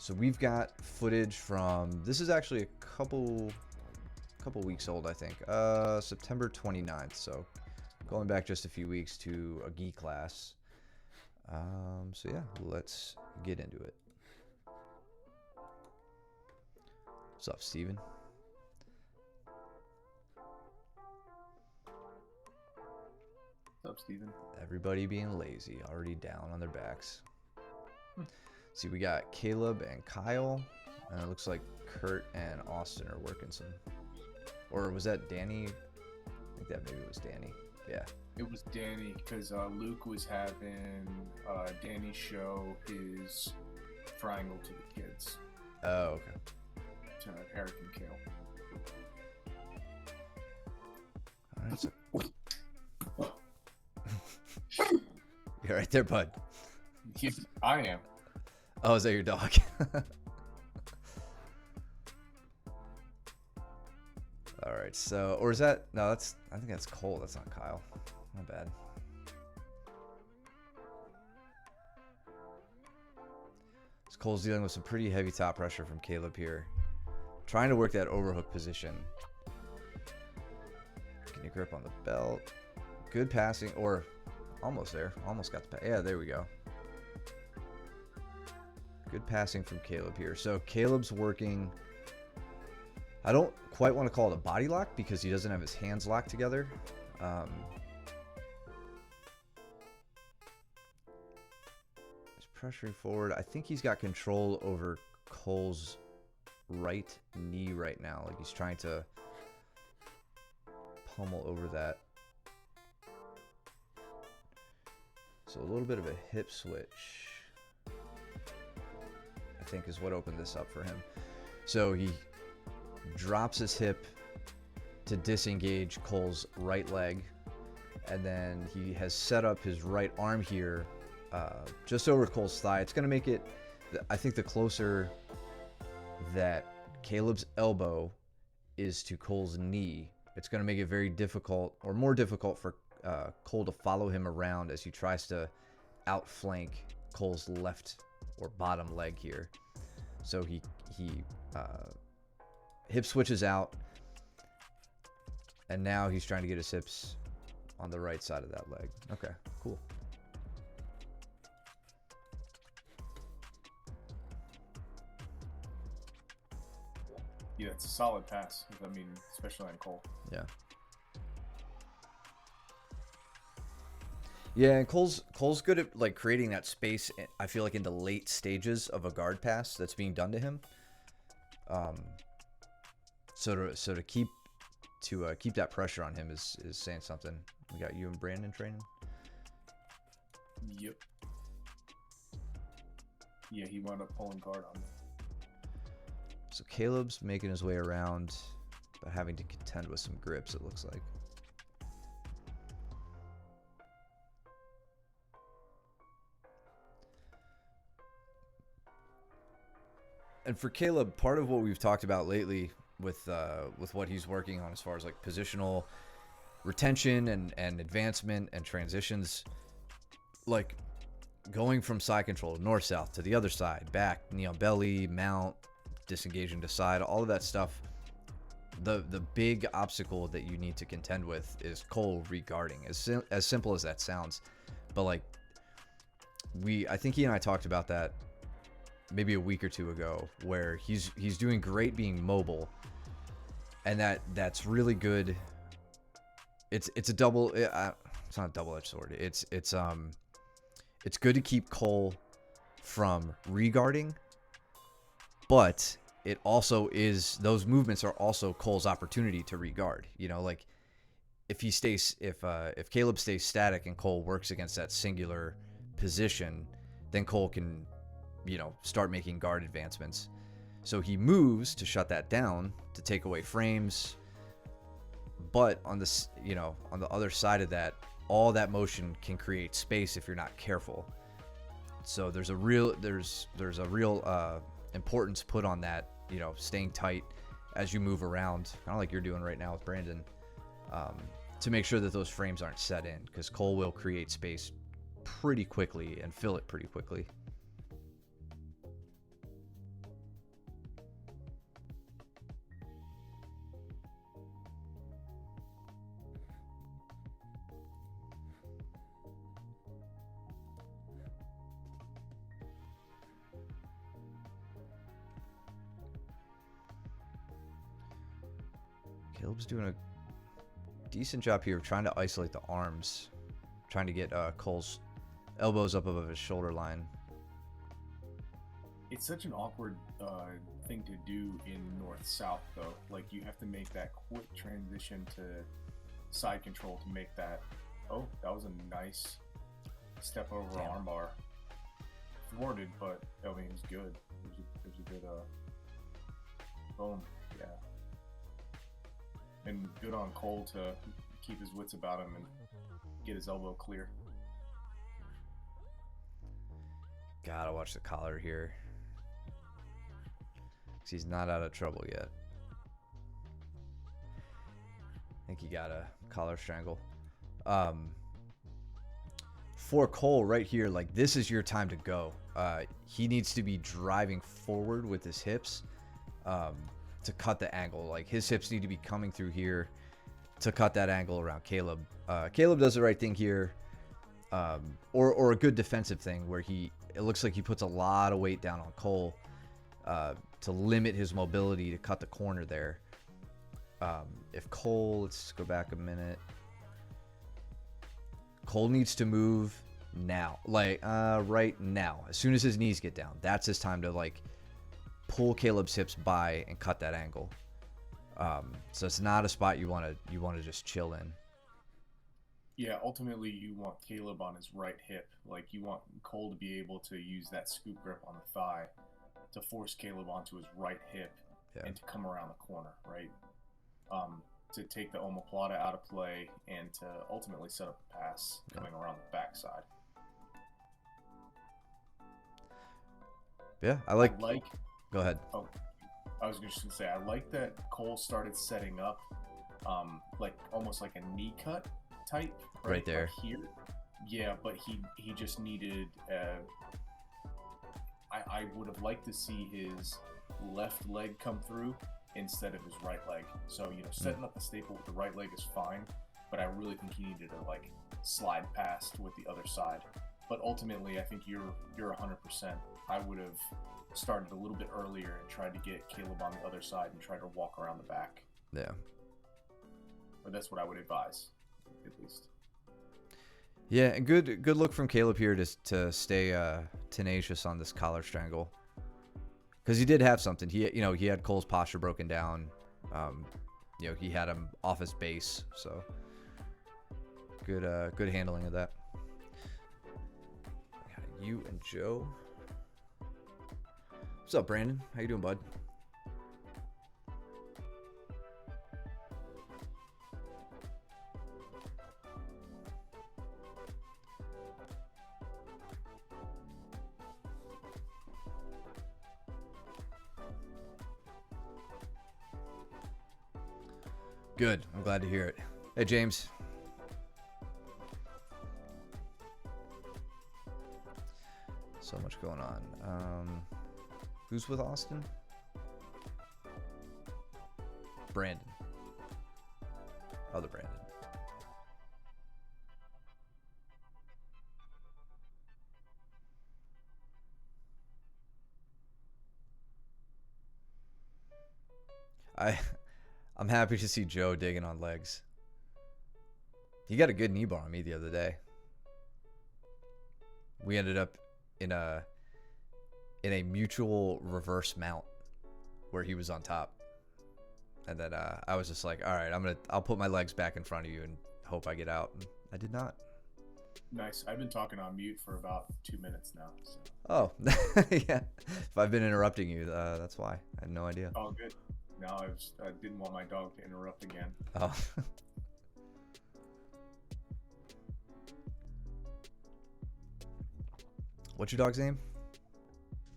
So we've got footage from, this is actually a couple weeks old, I think. September 29th. So going back just a few weeks to a gi class. So yeah, let's get into it. What's up, Steven? What's up, Steven? Everybody being lazy, already down on their backs. See, we got Caleb and Kyle, and it looks like Kurt and Austin are working some. Or was that Danny? I think that maybe was Danny. Yeah. It was Danny because Luke was having Danny show his triangle to the kids. Oh, okay. To Eric and Kale. All right. So... You're right there, bud. I am. Oh, is that your dog? All right, so, or is that, no, that's, I think that's Cole. That's not Kyle. Not bad. So Cole's dealing with some pretty heavy top pressure from Caleb here. Trying to work that overhook position. Can you grip on the belt? Good passing, or almost there. Almost got the, yeah, there we go. Good passing from Caleb here. So Caleb's working, I don't quite want to call it a body lock because he doesn't have his hands locked together. He's pressuring forward. I think he's got control over Cole's right knee right now. Like he's trying to pummel over that. So a little bit of a hip switch, I think, is what opened this up for him. So he drops his hip to disengage Cole's right leg, and then he has set up his right arm here just over Cole's thigh. It's going to make it, I think, the closer that Caleb's elbow is to Cole's knee, it's going to make it very difficult, or more difficult, for Cole to follow him around as he tries to outflank Cole's left or bottom leg here. So he hip switches out, and now he's trying to get his hips on the right side of that leg. Okay, cool. Yeah, it's a solid pass. I mean, especially on Cole. Yeah. Yeah, and Cole's good at like creating that space. I feel like in the late stages of a guard pass that's being done to him. So to keep that pressure on him is saying something. We got you and Brandon training. Yep. Yeah, he wound up pulling guard on me. So Caleb's making his way around, but having to contend with some grips, it looks like. And for Caleb, part of what we've talked about lately with what he's working on as far as like positional retention and advancement and transitions, like going from side control north-south to the other side, back, knee on belly, mount, disengaging to side, all of that stuff. The big obstacle that you need to contend with is Cole regarding. As simple as that sounds, but like I think he and I talked about that maybe a week or two ago, where he's doing great being mobile, and that's really good. It's a double. It's not a double-edged sword. It's good to keep Cole from regarding, but it also is, those movements are also Cole's opportunity to regard. You know, like if Caleb stays static and Cole works against that singular position, then Cole can, you know, start making guard advancements. So he moves to shut that down, to take away frames. But on this, you know, on the other side of that, all that motion can create space if you're not careful. So there's a real importance put on that, you know, staying tight as you move around, kind of like you're doing right now with Brandon, to make sure that those frames aren't set in, because Cole will create space pretty quickly and fill it pretty quickly. Caleb's doing a decent job here of trying to isolate the arms, trying to get Cole's elbows up above his shoulder line. It's such an awkward thing to do in north-south, though. Like, you have to make that quick transition to side control to make that. Oh, that was a nice step over armbar. Thwarted, but I mean, it was good. It was a good boom. Yeah. And good on Cole to keep his wits about him and get his elbow clear. Gotta watch the collar here. 'Cause he's not out of trouble yet. I think he got a collar strangle. For Cole right here, like, this is your time to go. He needs to be driving forward with his hips to cut the angle. Like, his hips need to be coming through here to cut that angle around Caleb. Caleb does the right thing here, or a good defensive thing where it looks like he puts a lot of weight down on Cole to limit his mobility to cut the corner there. If Cole, let's go back a minute. Cole needs to move now, like right now. As soon as his knees get down, that's his time to like pull Caleb's hips by and cut that angle. So it's not a spot you want to just chill in. Yeah, ultimately you want Caleb on his right hip. Like, you want Cole to be able to use that scoop grip on the thigh to force Caleb onto his right hip and to come around the corner, right? To take the omoplata out of play and to ultimately set up a pass coming around the backside. Yeah, I like. Go ahead. Oh, I was just gonna say, I like that Cole started setting up, like almost like a knee cut type right there. Like here. Yeah, but he just needed. I would have liked to see his left leg come through instead of his right leg. So, setting up the staple with the right leg is fine, but I really think he needed to like slide past with the other side. But ultimately, I think you're 100%. I would have started a little bit earlier and tried to get Caleb on the other side and try to walk around the back. Yeah. Or that's what I would advise, at least. Yeah, and good look from Caleb here to stay tenacious on this collar strangle. Because he did have something. He had Cole's posture broken down. He had him off his base. So good handling of that. Got you and Joe. What's up, Brandon? How you doing, bud? Good. I'm glad to hear it. Hey, James. So much going on. Who's with Austin? Brandon. Other Brandon. I'm happy to see Joe digging on legs. He got a good knee bar on me the other day. We ended up in a mutual reverse mount where he was on top. And then I was just like, all right, I'll put my legs back in front of you and hope I get out. And I did not. Nice. I've been talking on mute for about 2 minutes now. So. Oh, yeah. If I've been interrupting you, that's why. I had no idea. Oh, good. No, I didn't want my dog to interrupt again. Oh. What's your dog's name?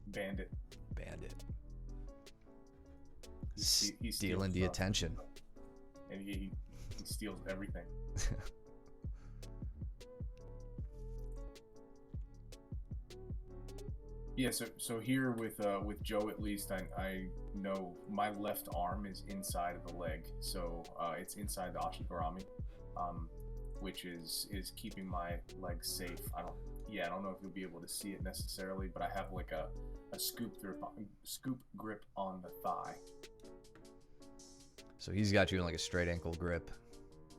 Bandit. Bandit. He stealing the attention. And he steals everything. Yeah, so here with Joe, at least I know my left arm is inside of the leg, so it's inside the ashigarami, which is keeping my leg safe. I don't know if you'll be able to see it necessarily, but I have like a scoop grip on the thigh. So he's got you in like a straight ankle grip.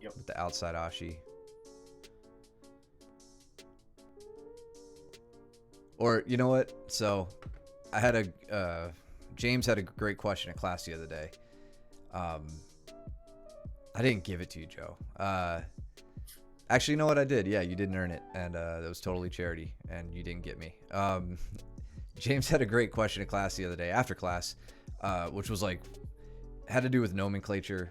Yep. With the outside ashi. Or you know what? So I had James had a great question in class the other day. I didn't give it to you, Joe. Actually, you know what? I did. Yeah, you didn't earn it, and that was totally charity, and you didn't get me. James had a great question in class the other day after class, which was like had to do with nomenclature.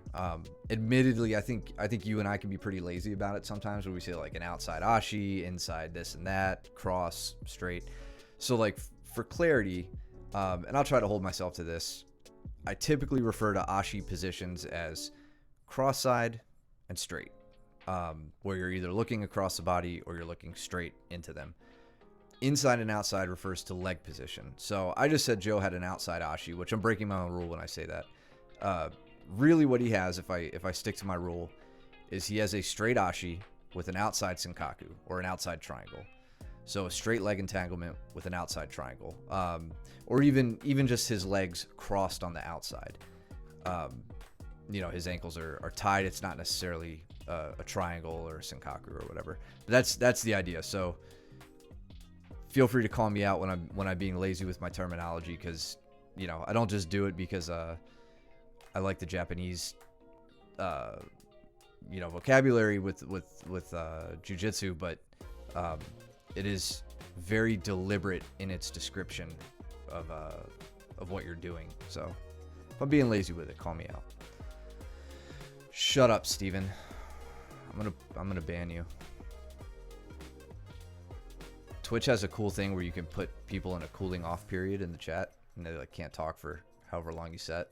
Admittedly, I think you and I can be pretty lazy about it sometimes when we say like an outside ashi, inside this and that, cross, straight. So like for clarity, and I'll try to hold myself to this, I typically refer to ashi positions as cross side and straight, where you're either looking across the body or you're looking straight into them. Inside and outside refers to leg position. So I just said Joe had an outside ashi, which I'm breaking my own rule when I say that. Really what he has, if I stick to my rule, is he has a straight ashi with an outside senkaku or an outside triangle. So a straight leg entanglement with an outside triangle, or even just his legs crossed on the outside. His ankles are tied. It's not necessarily a triangle or a senkaku or whatever. But that's the idea. So feel free to call me out when I'm being lazy with my terminology, because I don't just do it because I like the Japanese vocabulary with jujitsu, but it is very deliberate in its description of what you're doing. So if I'm being lazy with it, call me out. Shut up, Steven. I'm gonna ban you. Twitch has a cool thing where you can put people in a cooling off period in the chat, and they like can't talk for however long you set.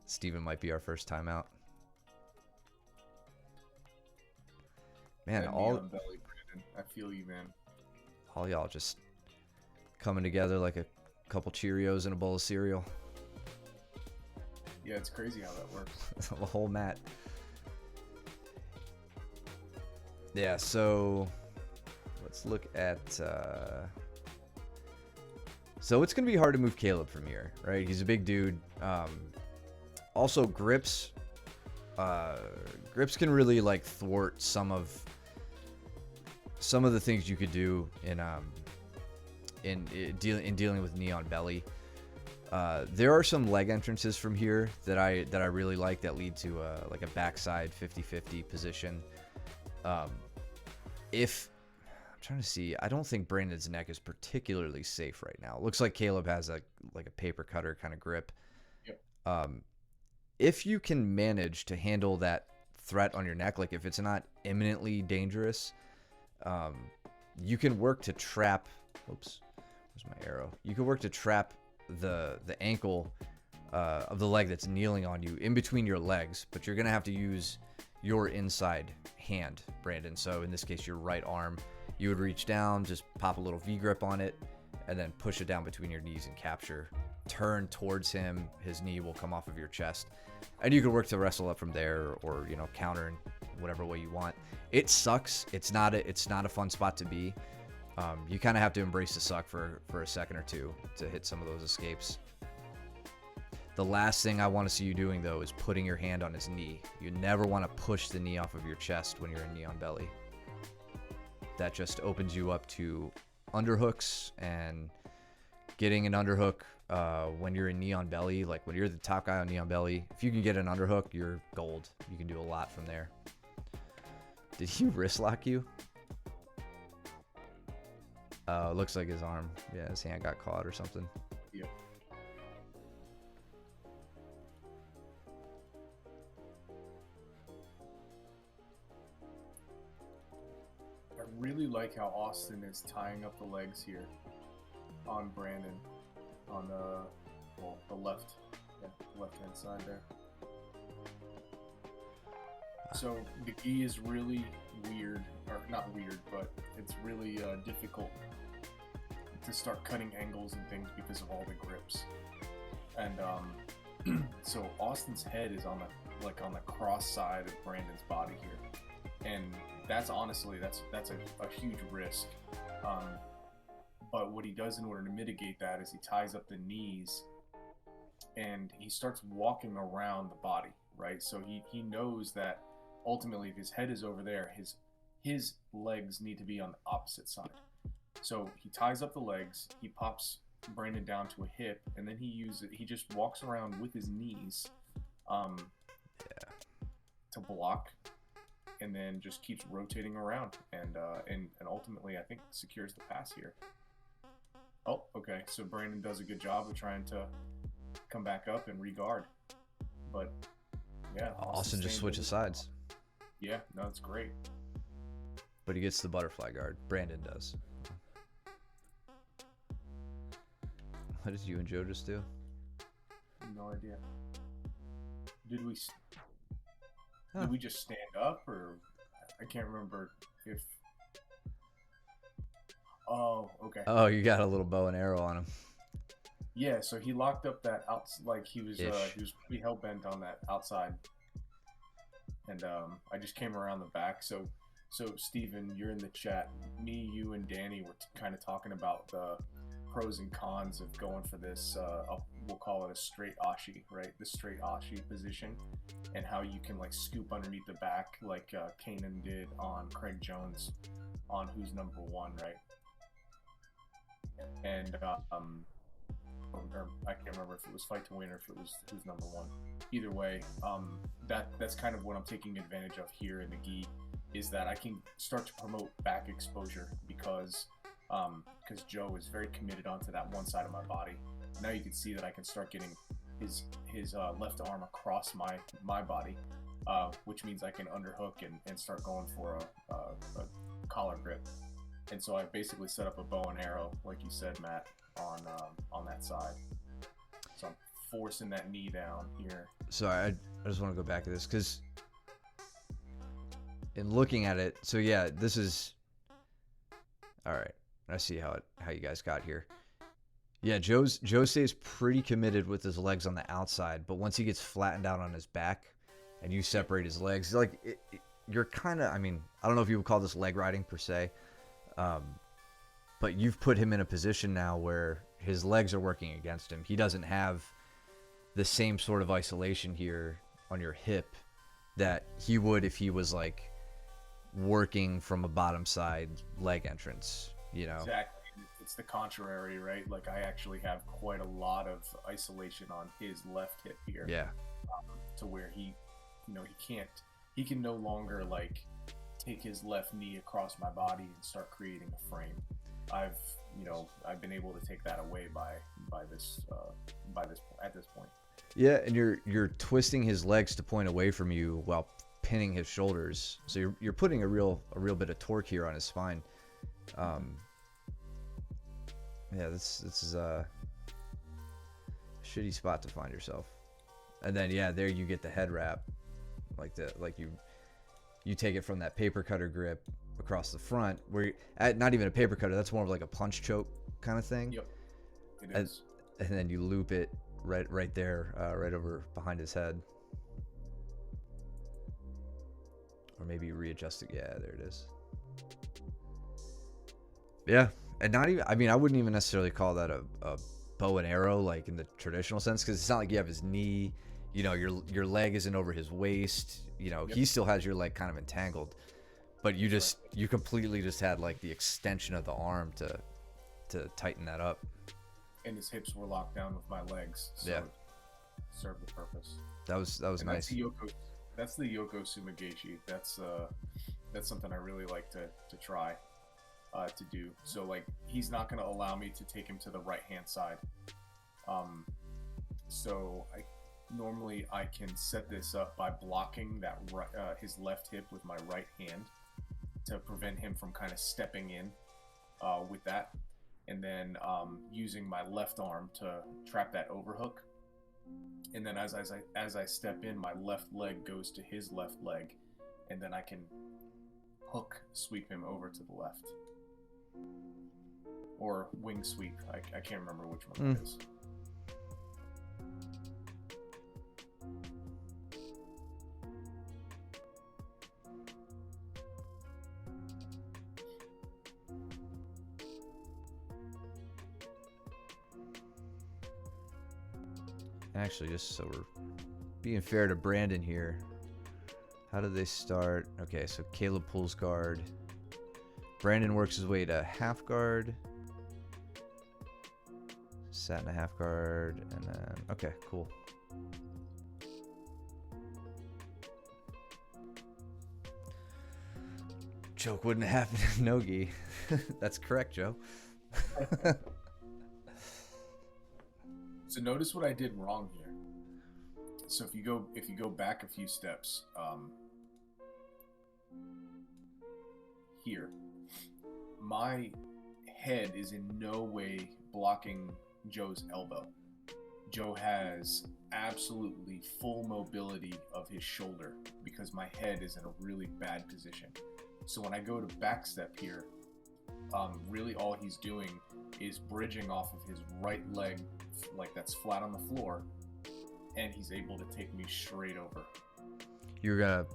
Steven might be our first time out. Man, all belly, Brandon. I feel you, man. All y'all just coming together like a couple Cheerios and a bowl of cereal. Yeah, it's crazy how that works. The whole mat. Yeah, so let's look at so it's gonna be hard to move Caleb from here, right? He's a big dude. Also grips can really like thwart some of the things you could do in dealing with knee on belly. There are some leg entrances from here that I really like that lead to like a backside 50-50 position. If I'm trying to see, I don't think Brandon's neck is particularly safe right now. It looks like Caleb has a paper cutter kind of grip. Yep. If you can manage to handle that threat on your neck, like if it's not imminently dangerous, you can work to trap. Oops, where's my arrow? You can work to trap the ankle of the leg that's kneeling on you in between your legs, but you're gonna have to use your inside hand, Brandon. So in this case, your right arm. You would reach down, just pop a little V grip on it, and then push it down between your knees and capture. Turn towards him. His knee will come off of your chest, and you can work to wrestle up from there, or counter in whatever way you want. It sucks. It's not a fun spot to be. You kind of have to embrace the suck for a second or two to hit some of those escapes. The last thing I want to see you doing, though, is putting your hand on his knee. You never want to push the knee off of your chest when you're in knee on belly. That just opens you up to underhooks, and getting an underhook when you're in knee on belly, like when you're the top guy on knee on belly, if you can get an underhook, you're gold. You can do a lot from there. Did he wrist lock you? Looks like his arm. Yeah, his hand got caught or something. Yep. I really like how Austin is tying up the legs here on Brandon on the left-hand side there. So the gi is really weird, or not weird, but it's really difficult to start cutting angles and things because of all the grips. And so Austin's head is on the cross side of Brandon's body here, and that's honestly that's a huge risk. But what he does in order to mitigate that is he ties up the knees and he starts walking around the body, right? So he knows that ultimately, if his head is over there, his legs need to be on the opposite side. So he ties up the legs, he pops Brandon down to a hip, and then he just walks around with his knees, um, to block, and then just keeps rotating around, and ultimately I think secures the pass here. Oh, okay. So Brandon does a good job of trying to come back up and re-guard, but yeah, Austin just switches sides. Yeah, no, it's great. But he gets the butterfly guard. Brandon does. What did you and Joe just do? No idea. Did we just stand up, or I can't remember if. Oh, okay. Oh, you got a little bow and arrow on him. Yeah, so he locked up that out, like he was pretty hell bent on that outside, and I just came around the back. So Steven, you're in the chat. Me, you, and Danny were kind of talking about the pros and cons of going for this. We'll call it a straight ashi, right? The straight ashi position, and how you can like scoop underneath the back, like Kanan did on Craig Jones, on Who's Number One, right? And or I can't remember if it was Fight to Win or if it was Who's Number One. Either way, that's kind of what I'm taking advantage of here in the gi, is that I can start to promote back exposure because Joe is very committed onto that one side of my body. Now you can see that I can start getting his left arm across my body, which means I can underhook and start going for a collar grip. And so I basically set up a bow and arrow, like you said, Matt, on that side. So I'm forcing that knee down here. Sorry, I just want to go back to this because in looking at it, so yeah, this is all right. I see how you guys got here. Yeah, Joe stays pretty committed with his legs on the outside, but once he gets flattened out on his back, and you separate his legs, like you're kind of. I mean, I don't know if you would call this leg riding per se. But you've put him in a position now where his legs are working against him. He doesn't have the same sort of isolation here on your hip that he would if he was like working from a bottom side leg entrance, you know? Exactly. It's the contrary, right? Like I actually have quite a lot of isolation on his left hip here. Yeah. To where he can no longer like take his left knee across my body and start creating a frame. I've been able to take that away at this point. Yeah, and you're twisting his legs to point away from you while pinning his shoulders. So you're putting a real bit of torque here on his spine. Yeah, this is a shitty spot to find yourself. And then yeah, there you get the head wrap, like you take it from that paper cutter grip across the front, where not even a paper cutter, that's more of like a punch choke kind of thing. Yep, it is. And then you loop it right there, right over behind his head, or maybe you readjust it. Yeah, there it is. Yeah, and not even. I mean, I wouldn't even necessarily call that a bow and arrow, like in the traditional sense, because it's not like you have his knee. You know, your leg isn't over his waist. You know, yep. He still has your leg kind of entangled, but you completely just had like the extension of the arm to tighten that up. And his hips were locked down with my legs, so yeah, it served the purpose. That was and nice. That's the Yoko Sumigachi. That's something I really like to try to do. So like he's not going to allow me to take him to the right hand side. So normally I can set this up by blocking that his left hip with my right hand to prevent him from kind of stepping in with that, and then using my left arm to trap that overhook, and then as I step in, my left leg goes to his left leg, and then I can hook sweep him over to the left, or wing sweep. I can't remember which one it is. Actually, just so we're being fair to Brandon here, how do they start? Okay, so Caleb pulls guard. Brandon works his way to half guard. Sat in a half guard, and then okay, cool. Joke wouldn't happen to Nogi. That's correct, Joe. So notice what I did wrong here. So if you go back a few steps, here, my head is in no way blocking Joe's elbow. Joe has absolutely full mobility of his shoulder because my head is in a really bad position. So when I go to back step here, really all he's doing is bridging off of his right leg, like that's flat on the floor, and he's able to take me straight over. You're gonna.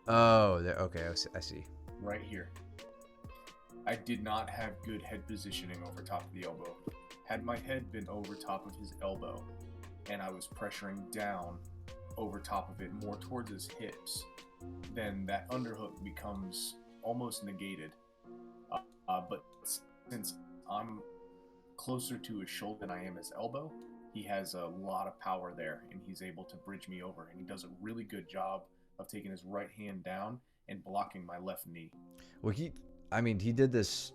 Oh, there. Okay, I see. Right here. I did not have good head positioning over top of the elbow. Had my head been over top of his elbow, and I was pressuring down over top of it more towards his hips, then that underhook becomes almost negated. But since I'm closer to his shoulder than I am his elbow, he has a lot of power there, and he's able to bridge me over. And he does a really good job of taking his right hand down and blocking my left knee. Well, he did this.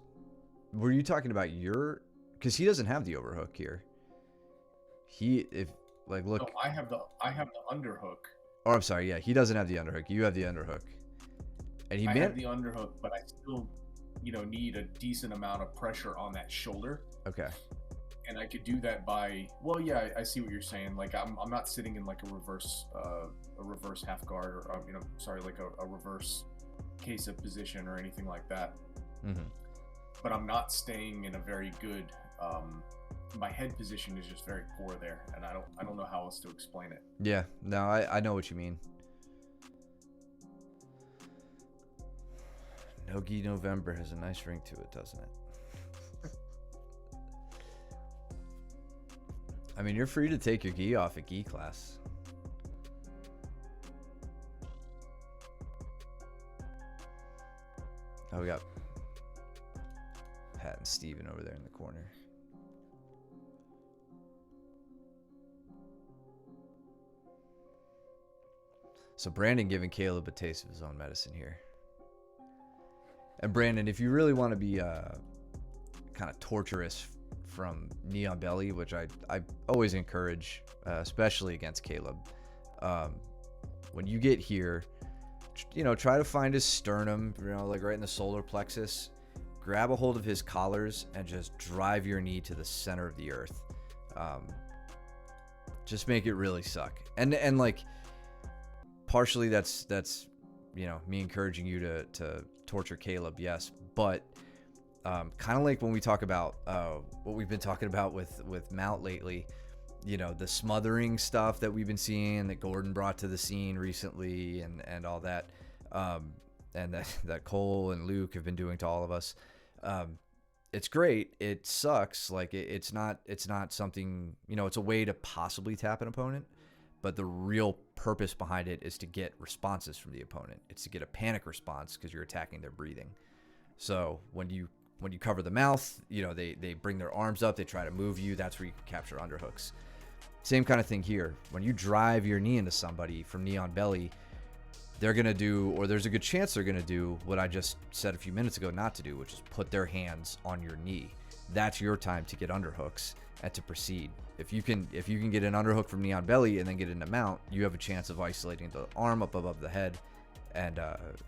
Were you talking about your? Because he doesn't have the overhook here. Look. No, I have the underhook. Oh, I'm sorry. Yeah, he doesn't have the underhook. You have the underhook. And I have the underhook, but I still, need a decent amount of pressure on that shoulder. Okay. And I could do that by, well, yeah, I see what you're saying. Like I'm not sitting in like a reverse half guard or like a reverse case of position or anything like that. Mm-hmm. But I'm not staying in a very good. My head position is just very poor there, and I don't know how else to explain it. Yeah, no, I know what you mean. Nogi November has a nice ring to it, doesn't it? I mean, you're free to take your gi off at gi class. Oh, we got Pat and Steven over there in the corner. So Brandon giving Caleb a taste of his own medicine here. And Brandon, if you really want to be kind of torturous from knee on belly, which I always encourage, especially against Caleb, when you get here, try to find his sternum, like right in the solar plexus, grab a hold of his collars and just drive your knee to the center of the earth. Just make it really suck. And like, partially that's me encouraging you to torture Caleb, yes, but kind of like when we talk about what we've been talking about with Mount lately, the smothering stuff that we've been seeing that Gordon brought to the scene recently and all that, and that Cole and Luke have been doing to all of us. It's great. It sucks. Like it's not something, it's a way to possibly tap an opponent, but the real purpose behind it is to get responses from the opponent. It's to get a panic response because you're attacking their breathing. So when you cover the mouth, they bring their arms up, they try to move you. That's where you can capture underhooks. Same kind of thing here. When you drive your knee into somebody from knee on belly, they're going to do, or there's a good chance they're going to do what I just said a few minutes ago not to do, which is put their hands on your knee. That's your time to get underhooks and to proceed. If you can get an underhook from knee on belly and then get into mount, you have a chance of isolating the arm up above the head and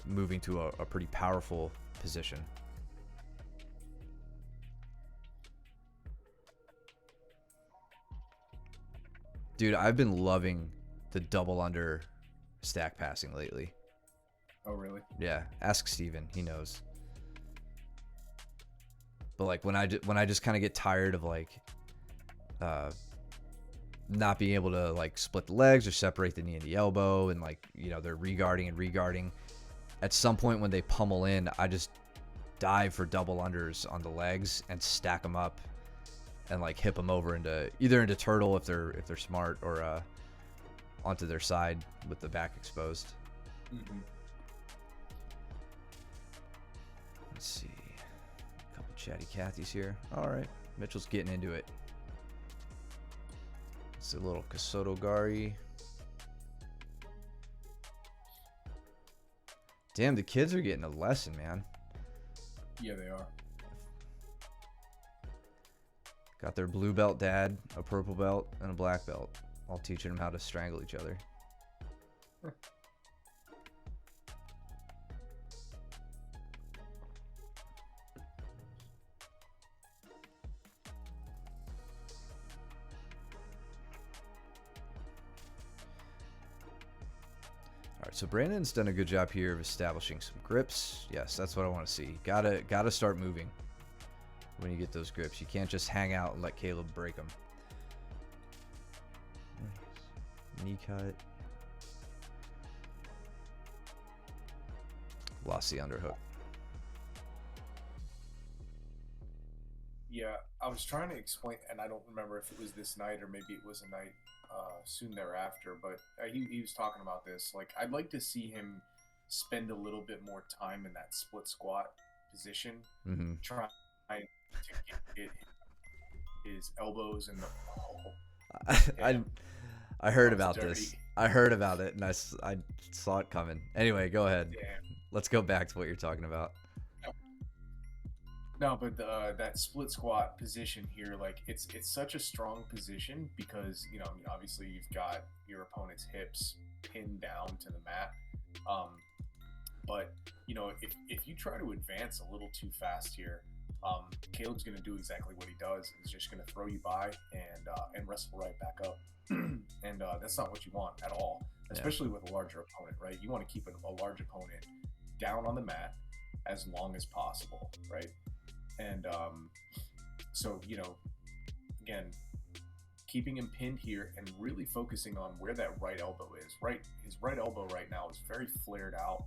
moving to a pretty powerful position. Dude, I've been loving the double under stack passing lately. Oh, really? Yeah, ask Steven. He knows. But like when I just kind of get tired of like not being able to like split the legs or separate the knee and the elbow, and like they're regarding. At some point when they pummel in, I just dive for double unders on the legs and stack them up and like hip them over into either into turtle if they're smart, or onto their side with the back exposed. Mm-hmm. Let's see, a couple chatty Cathys here. All right, Mitchell's getting into it. It's a little Kasoto Gari. Damn, the kids are getting a lesson, man. Yeah, they are. Got their blue belt dad, a purple belt, and a black belt, all teaching them how to strangle each other. Alright, so Brandon's done a good job here of establishing some grips. Yes, that's what I want to see. Gotta start moving when you get those grips. You can't just hang out and let Caleb break them. Nice. Knee cut. Lost the underhook. Yeah, I was trying to explain, and I don't remember if it was this night or maybe it was a night soon thereafter, but he was talking about this. Like, I'd like to see him spend a little bit more time in that split squat position, trying to get his elbows in the... I heard about this. I heard about it, and I saw it coming. Anyway, go ahead. Damn. Let's go back to what you're talking about. No, but that split squat position here, like it's such a strong position because, you know, I mean, obviously you've got your opponent's hips pinned down to the mat. But you know, if you try to advance a little too fast here, Caleb's going to do exactly what he does. He's just going to throw you by and wrestle right back up. And that's not what you want at all, especially with a larger opponent, right? You want to keep a large opponent down on the mat as long as possible, right? And so, you know, again, keeping him pinned here and really focusing on where that right elbow is. Right, his right elbow right now is very flared out.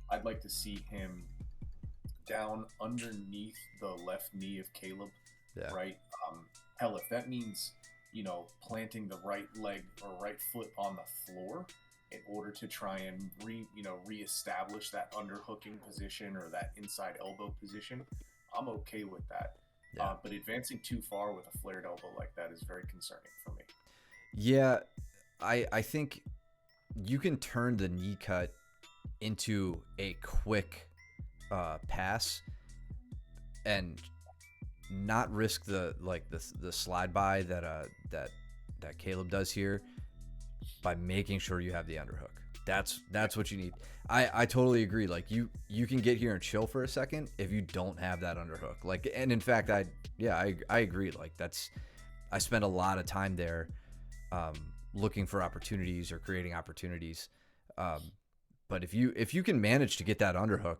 I'd like to see him down underneath the left knee of Caleb, right? Hell, if that means, you know, planting the right leg or right foot on the floor in order to try and reestablish that underhooking position or that inside elbow position, I'm okay with that. But advancing too far with a flared elbow like that is very concerning for me. Yeah, I think you can turn the knee cut into a quick pass and not risk the slide by that Caleb does here by making sure you have the underhook. That's what you need. I totally agree. Like you can get here and chill for a second if you don't have that underhook. Like, and in fact, I agree. Like I spent a lot of time there, looking for opportunities or creating opportunities. But if you can manage to get that underhook,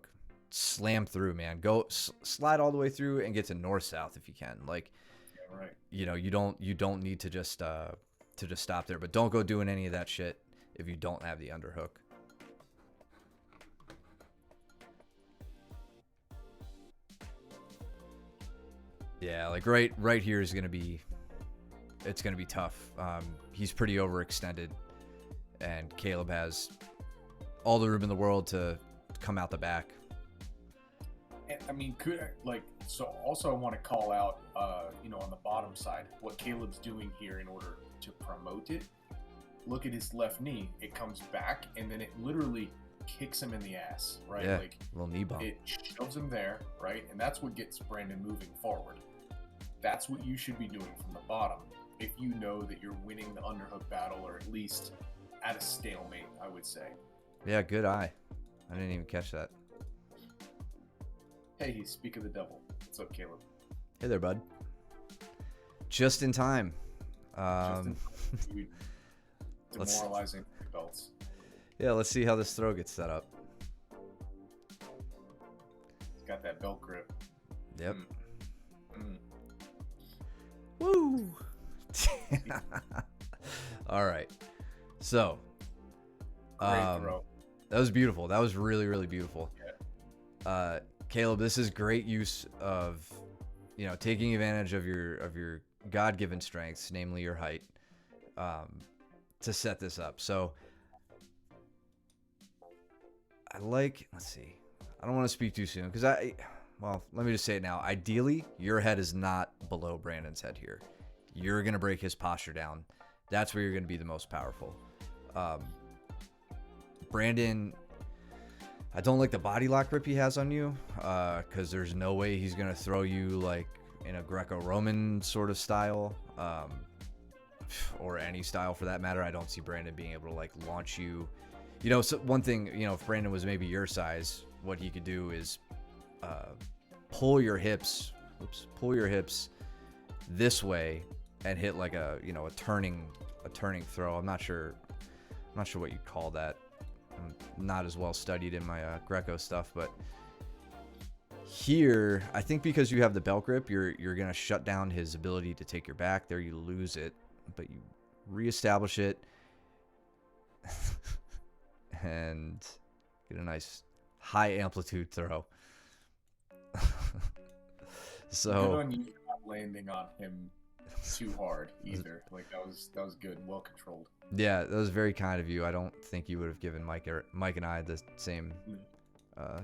slam through, man. Go slide all the way through and get to north south if you can. Like, right. You know, you don't need to just stop there, but don't go doing any of that shit if you don't have the underhook. Yeah, like right here is gonna be tough. He's pretty overextended, and Caleb has all the room in the world to come out the back. And, I mean, also I want to call out, on the bottom side, what Caleb's doing here in order to promote it. Look at his left knee. It comes back, and then it literally kicks him in the ass, right? Yeah, like little knee bump. It shoves him there, right? And that's what gets Brandon moving forward. That's what you should be doing from the bottom if you know that you're winning the underhook battle, or at least at a stalemate, I would say. Yeah, good eye. I didn't even catch that. Hey, speak of the devil. What's up, Caleb? Hey there, bud. Just in time. Demoralizing belts. Yeah, let's see how this throw gets set up. It's got that belt grip. Yep. Woo! All right. So, Great throw. That was beautiful. That was really, really beautiful. Yeah. Caleb, this is great use of, taking advantage of your God-given strengths, namely your height, to set this up. So let's see. I don't want to speak too soon because well, let me just say it now. Ideally, your head is not below Brandon's head here. You're going to break his posture down. That's where you're going to be the most powerful. Brandon, I don't like the body lock grip he has on you because there's no way he's going to throw you like in a Greco-Roman sort of style or any style for that matter. I don't see Brandon being able to like launch you. You know, so one thing, you know, if Brandon was maybe your size, what he could do is pull your hips this way and hit like a, you know, a turning throw. I'm not sure what you'd call that. I'm not as well studied in my Greco stuff, but here I think because you have the belt grip, you're gonna shut down his ability to take your back. There you lose it, but you reestablish it and get a nice high amplitude throw. So good on you not landing on him too hard either. Like that was good, well controlled. Yeah, that was very kind of you. I don't think you would have given Mike and I the same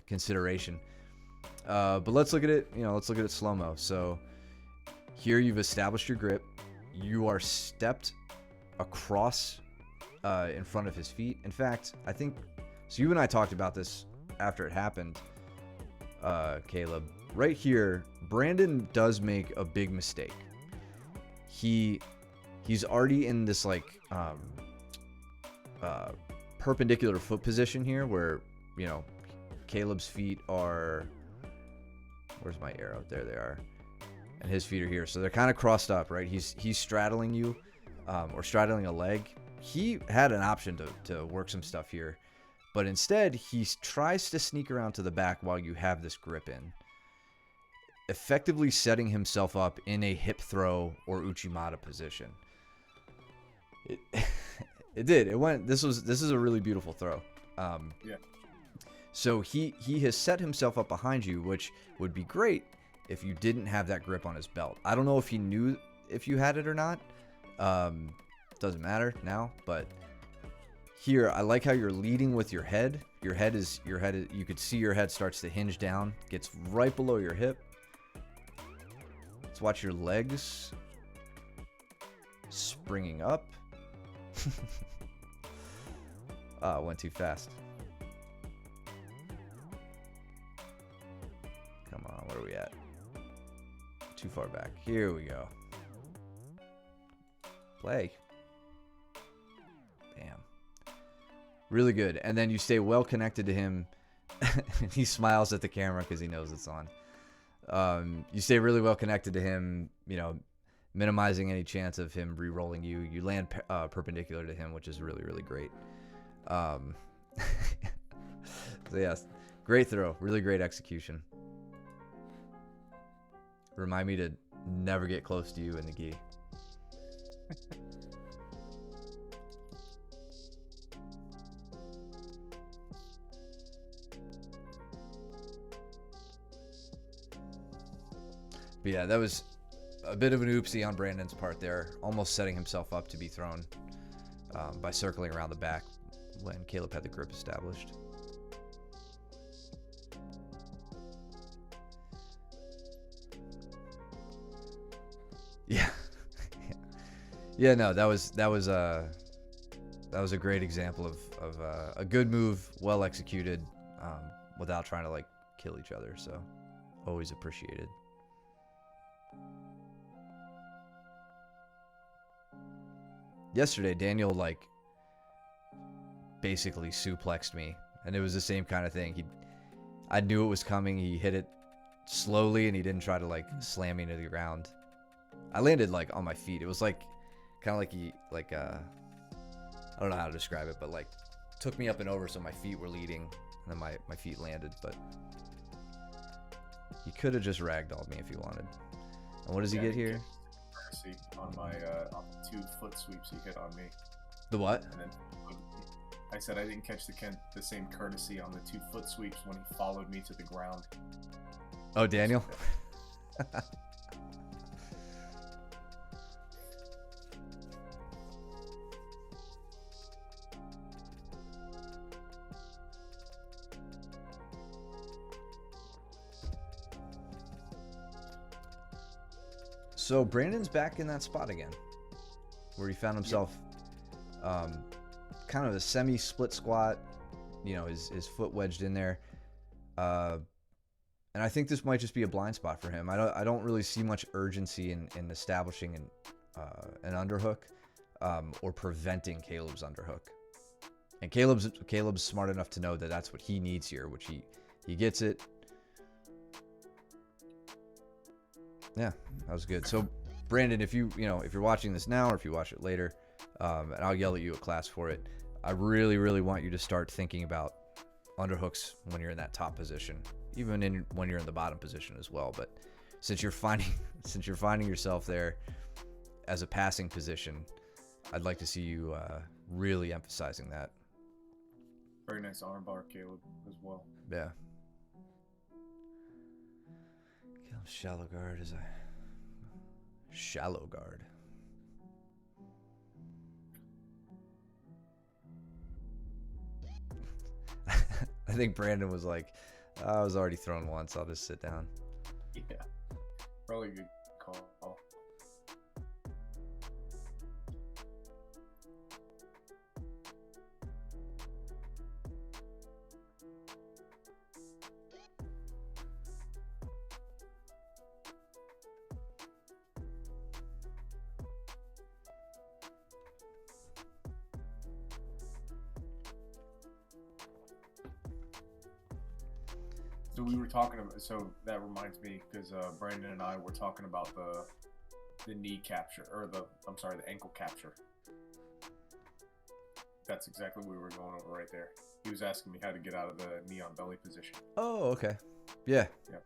consideration. But let's look at it. You know, let's look at it slow mo. So here you've established your grip. You are stepped across in front of his feet. In fact, I think so. You and I talked about this after it happened, Caleb. Right here, Brandon does make a big mistake. He's already in this like perpendicular foot position here where, you know, Caleb's feet are, where's my arrow? There they are. And his feet are here. So they're kind of crossed up, right? He's straddling you or straddling a leg. He had an option to work some stuff here, but instead he tries to sneak around to the back while you have this grip in, effectively setting himself up in a hip throw or Uchimata position. It did. It went. This is a really beautiful throw. Yeah. So he has set himself up behind you, which would be great if you didn't have that grip on his belt. I don't know if he knew if you had it or not. Doesn't matter now, but here I like how you're leading with your head. Your head is you could see your head starts to hinge down, gets right below your hip. Let's watch your legs springing up. Went too fast. Come on, where are we at? Too far back. Here we go. Play. Bam. Really good. And then you stay well connected to him. He smiles at the camera because he knows it's on. You stay really well connected to him, you know, minimizing any chance of him re-rolling you. You land perpendicular to him, which is really, really great. So yes, great throw. Really great execution. Remind me to never get close to you in the gi. But yeah, that was a bit of an oopsie on Brandon's part there, almost setting himself up to be thrown by circling around the back when Caleb had the grip established. Yeah. Yeah, no, that was a great example of a good move, well executed, without trying to like kill each other. So always appreciated. Yesterday, Daniel like basically suplexed me, and it was the same kind of thing. I knew it was coming. He hit it slowly, and he didn't try to like slam me into the ground. I landed like on my feet. It was like kind of like I don't know how to describe it, but like took me up and over so my feet were leading, and then my feet landed. But he could have just ragdolled me if he wanted. And what does he get here? On my on the 2 foot sweeps he hit on me. The what? And then I said I didn't catch the same courtesy on the 2 foot sweeps when he followed me to the ground. Oh, Daniel. So Brandon's back in that spot again, where he found himself kind of a semi-split squat. You know, his foot wedged in there, and I think this might just be a blind spot for him. I don't really see much urgency in establishing an underhook or preventing Caleb's underhook. And Caleb's smart enough to know that that's what he needs here, which he gets it. Yeah, that was good. So, Brandon, if you're watching this now or if you watch it later, and I'll yell at you at class for it, I really, really want you to start thinking about underhooks when you're in that top position, even when you're in the bottom position as well. But since you're finding yourself there as a passing position, I'd like to see you really emphasizing that. Very nice armbar, Caleb, as well. Yeah. Shallow guard is a shallow guard. I think Brandon was like, I was already thrown once. I'll just sit down. Yeah. Probably a good call. So we were talking about, so that reminds me, because Brandon and I were talking about the knee capture, or the ankle capture. That's exactly what we were going over right there. He was asking me how to get out of the knee on belly position. Oh, okay. Yeah. Yep.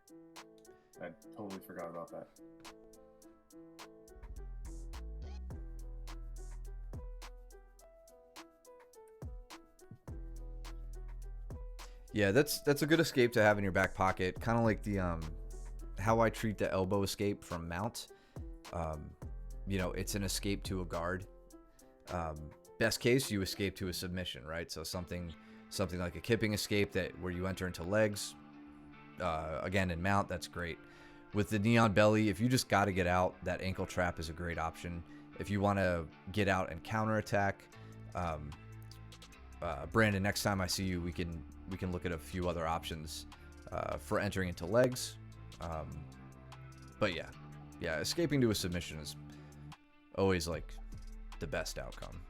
I totally forgot about that. Yeah, that's a good escape to have in your back pocket. Kind of like the how I treat the elbow escape from mount. It's an escape to a guard. Best case, you escape to a submission, right? So something like a kipping escape where you enter into legs. Again, in mount, that's great. With the knee on belly, if you just got to get out, that ankle trap is a great option. If you want to get out and counterattack, Brandon, next time I see you, we can look at a few other options for entering into legs. But yeah, escaping to a submission is always like the best outcome.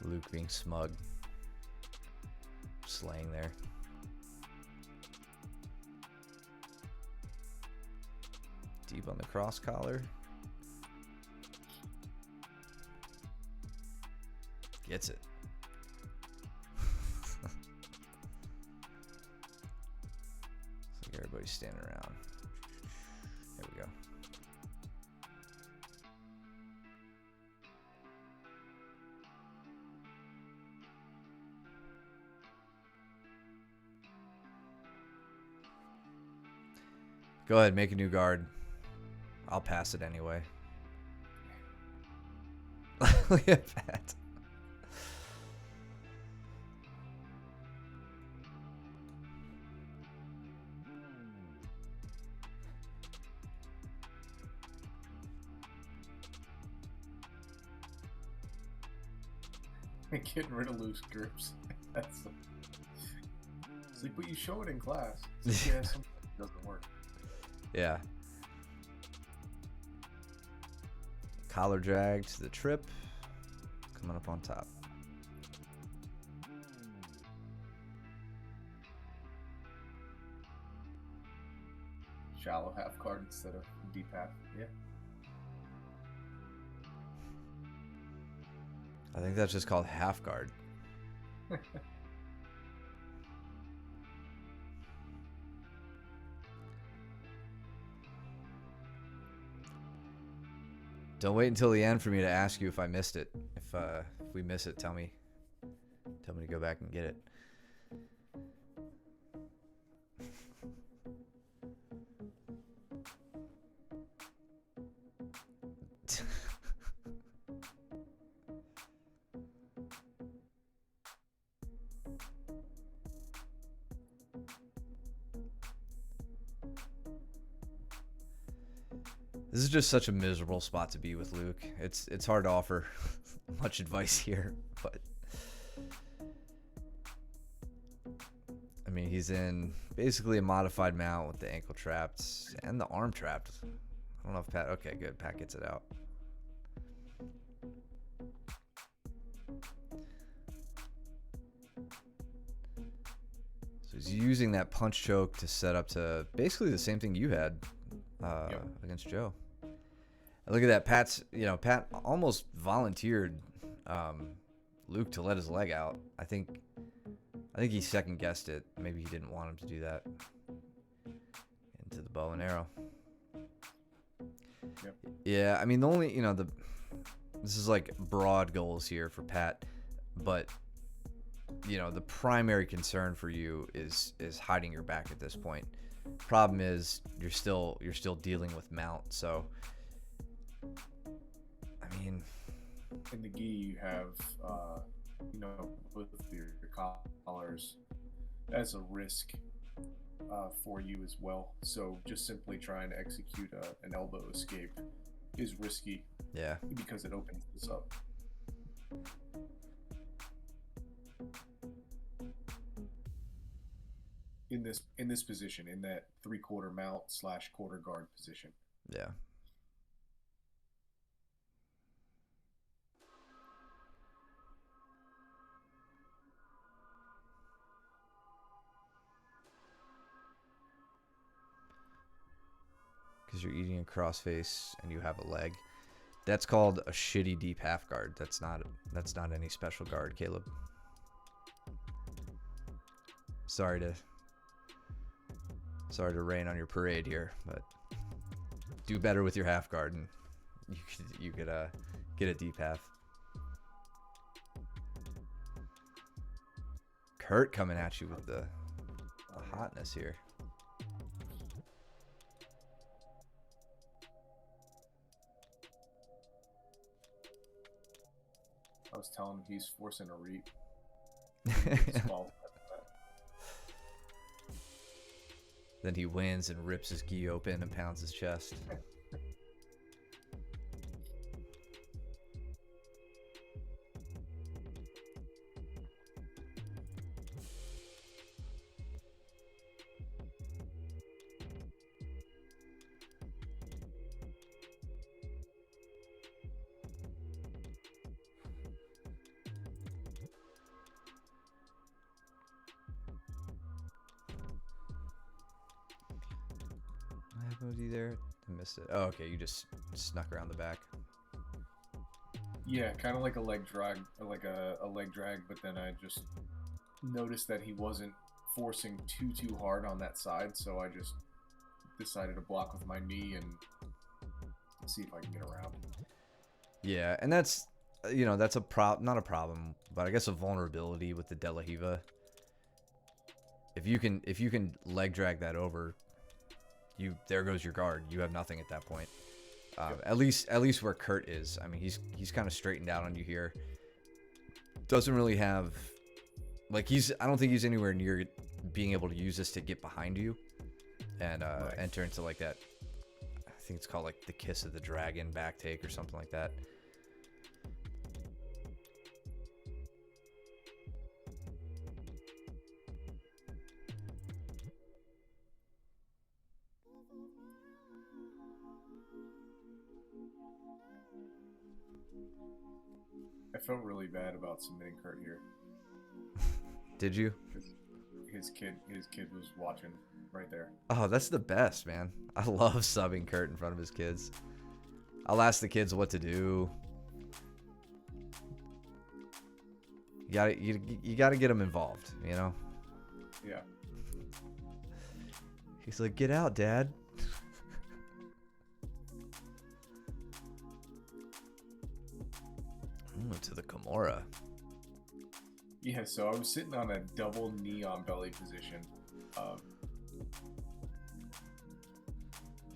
Luke being smug, slaying there. Deep on the cross collar. Gets it. Looks like everybody's standing around. There we go. Go ahead, make a new guard. I'll pass it anyway. Look at that. Getting rid of loose grips. It's like, but you show it in class. It's like, yeah, sometimes it doesn't work. Yeah. Collar drag to the trip. Coming up on top. Shallow half guard instead of deep half. Yeah. I think that's just called half guard. Don't wait until the end for me to ask you if I missed it. If we miss it, tell me to go back and get it. This is just such a miserable spot to be with Luke. It's hard to offer much advice here, but I mean, he's in basically a modified mount with the ankle trapped and the arm trapped. I don't know if Pat. Okay, good. Pat gets it out. So he's using that punch choke to set up to basically the same thing you had against Joe. And look at that. Pat almost volunteered Luke to let his leg out. I think he second guessed it. Maybe he didn't want him to do that. Into the bow and arrow. Yep. Yeah, I mean, the only, this is like broad goals here for Pat, but the primary concern for you is hiding your back at this point. Problem is you're still dealing with mount, so I mean, in the gi you have both of your collars as a risk for you as well. So just simply trying to execute an elbow escape is risky. Yeah. Because it opens this up. In this position, in that 3/4 mount / quarter guard position. Yeah. Because you're eating a crossface and you have a leg. That's called a shitty deep half guard. That's not any special guard, Caleb. Sorry to rain on your parade here, but do better with your half guard and you could get a deep half. Kurt coming at you with the hotness here. I was telling him he's forcing a reap. Then he wins and rips his gi open and pounds his chest. Was he there? I missed it. Oh, okay. You just snuck around the back. Yeah, kind of like a leg drag, but then I just noticed that he wasn't forcing too hard on that side, so I just decided to block with my knee and see if I can get around. Yeah, and that's not a problem, but I guess a vulnerability with the De La Riva. If you can leg drag that over, there goes your guard. You have nothing at that point. At least where Kurt is. I mean, he's kind of straightened out on you here. Doesn't really have, like, I don't think he's anywhere near being able to use this to get behind you and enter into like that. I think it's called like the Kiss of the Dragon back take or something like that. I felt really bad about submitting Kurt here. Did you? His kid was watching right there. Oh, that's the best, man. I love subbing Kurt in front of his kids. I'll ask the kids what to do. You gotta get them involved, Yeah. He's like, "Get out, Dad." To the Kimura. Yeah, so I was sitting on a double knee on belly position. I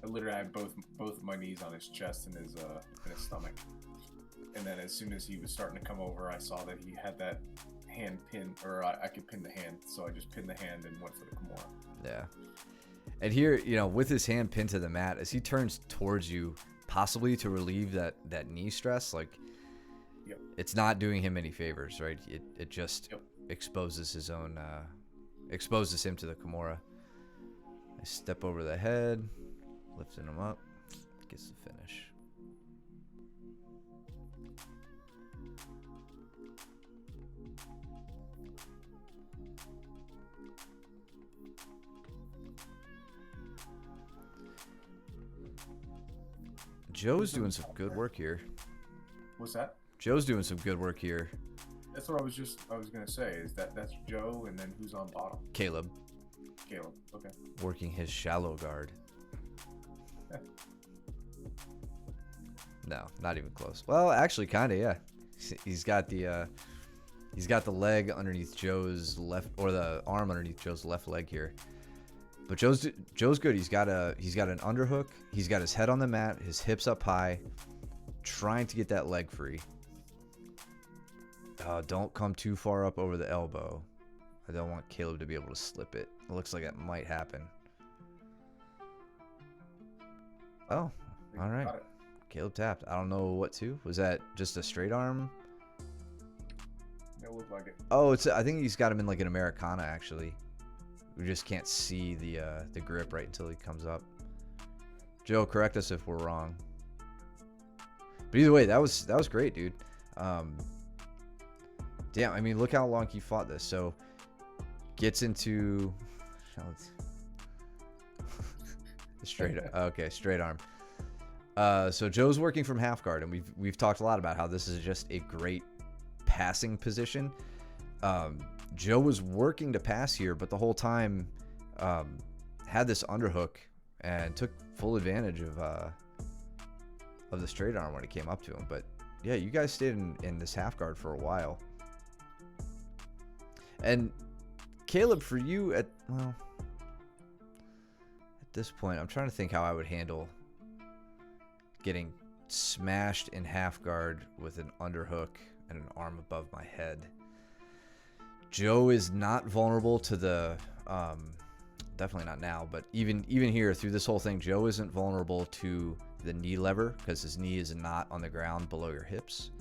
literally had both of my knees on his chest and his stomach. And then as soon as he was starting to come over, I saw that he had that hand pin, or I could pin the hand, so I just pinned the hand and went for the Kimura. Yeah. And here, you know, with his hand pinned to the mat, as he turns towards you, possibly to relieve that knee stress, like, Yep. it's not doing him any favors, right? It just exposes his own, exposes him to the Kimura. I step over the head, lifting him up, gets the finish. Joe's doing some good work here. What's that? Joe's doing some good work here. That's what I was gonna say. Is that's Joe, and then who's on bottom? Caleb Caleb. Okay. working his shallow guard. No, not even close. Well, actually, kind of, yeah. He's got the leg underneath Joe's left, or the arm underneath Joe's left leg here. But Joe's good. He's got an underhook. He's got his head on the mat, his hips up high, trying to get that leg free. Don't come too far up over the elbow. I don't want Caleb to be able to slip it. It looks like it might happen. Oh, all right. Caleb tapped. I don't know what to. Was that just a straight arm? It looked like it. Oh, I think he's got him in like an Americana actually. We just can't see the grip right until he comes up. Joe, correct us if we're wrong. But either way, that was great, dude. Damn, I mean, look how long he fought this. So gets into straight. Okay, straight arm. So Joe's working from half guard, and we've talked a lot about how this is just a great passing position. Joe was working to pass here, but the whole time had this underhook and took full advantage of the straight arm when it came up to him. But yeah, you guys stayed in this half guard for a while. And Caleb, for you at this point, I'm trying to think how I would handle getting smashed in half guard with an underhook and an arm above my head. Joe is not vulnerable to the definitely not now, but even here through this whole thing, Joe isn't vulnerable to the knee lever because his knee is not on the ground below your hips.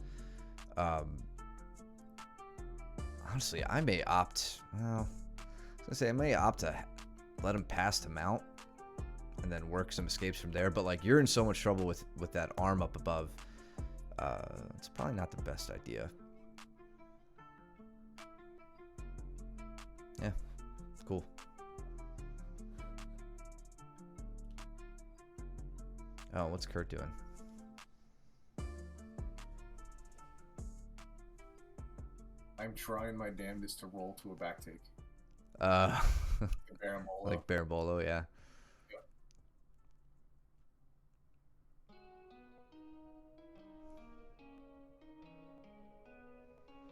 Honestly, I may opt, well, I may opt to let him pass to mount and then work some escapes from there. But like, you're in so much trouble with that arm up above. It's probably not the best idea. Yeah, cool. Oh, what's Kurt doing? I'm trying my damnedest to roll to a back take. Berimbolo. Like Berimbolo, yeah.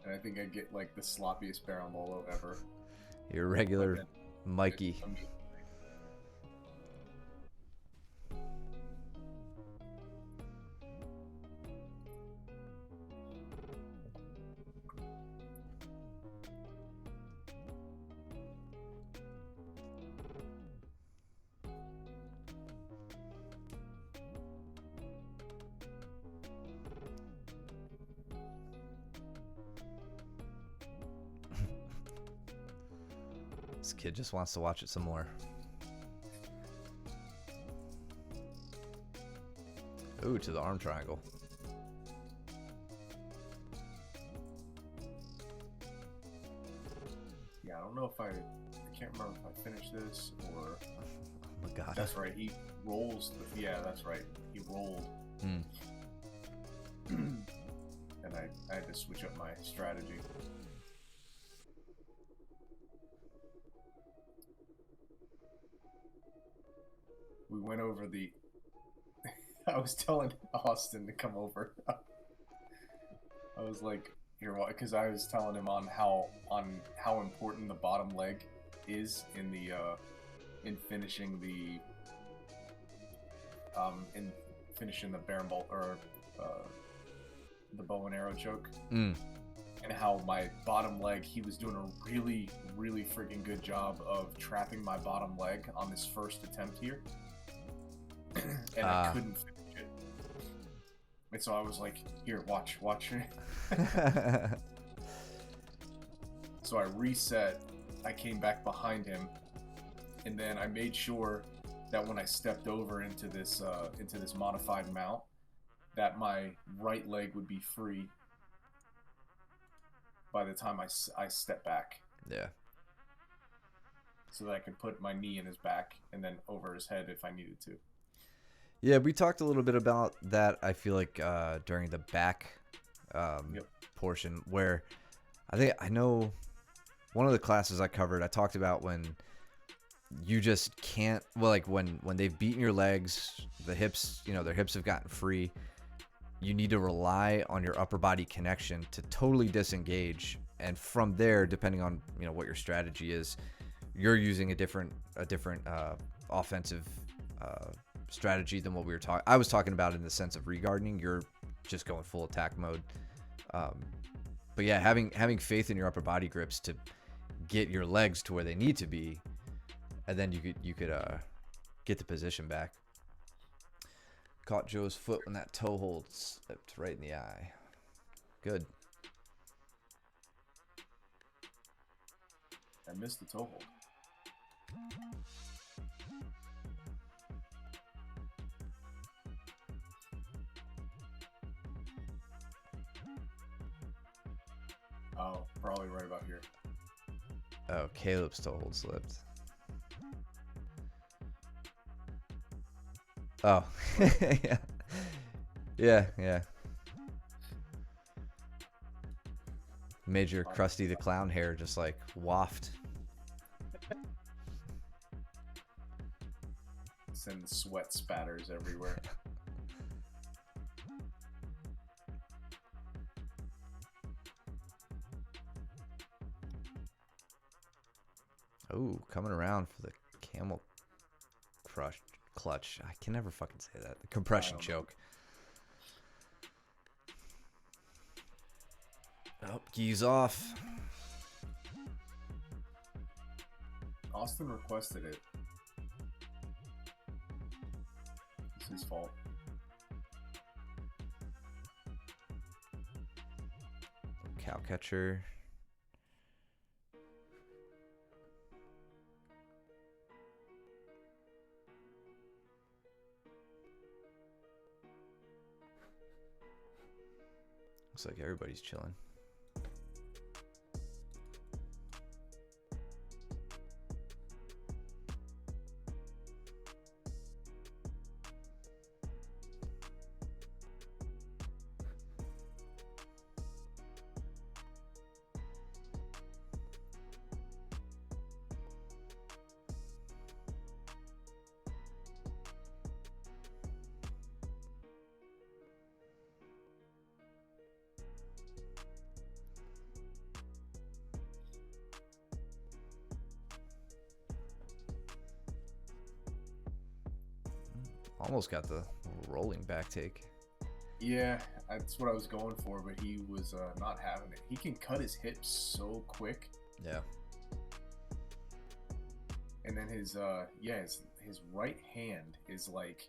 And I think I get like the sloppiest Berimbolo ever. Your regular Mikey. This kid just wants to watch it some more. Ooh, to the arm triangle. Yeah, I don't know if I can't remember if I finished this or. Oh my god. That's right. He rolls. Yeah, that's right. He rolled. And I had to switch up my strategy. We went over the. I was telling Austin to come over. I was like, "Here, what?" Because I was telling him on how important the bottom leg is in the in finishing the berimbolo or the bow and arrow choke. And and how my bottom leg, he was doing a really, really freaking good job of trapping my bottom leg on this first attempt here. And I couldn't finish it. And so I was like, here, watch. So I reset, I came back behind him, and then I made sure that when I stepped over into this modified mount, that my right leg would be free by the time I step back. Yeah. So that I could put my knee in his back and then over his head if I needed to. Yeah, we talked a little bit about that, I feel like, during the back portion, where I know one of the classes I covered, I talked about when you just can't, well, like when they've beaten your legs, the hips, their hips have gotten free, you need to rely on your upper body connection to totally disengage. And from there, depending on, what your strategy is, you're using a different offensive strategy than what I was talking about in the sense of reguarding. You're just going full attack mode. But yeah, having faith in your upper body grips to get your legs to where they need to be, and then you could get the position back. Caught Joe's foot when that toe hold slipped right in the eye. Good. I missed the toe hold. Oh, probably right about here. Oh, Caleb's toe hold slipped. Oh, yeah. Major Krusty the Clown hair just like waft. Send sweat spatters everywhere. Oh, coming around for the camel clutch. I can never fucking say that. The compression choke. Oh, geese off. Austin requested it. It's his fault. Cow catcher. Looks like everybody's chilling. Almost got the rolling back take. Yeah, that's what I was going for, but he was not having it. He can cut his hips so quick. Yeah. And then his right hand is like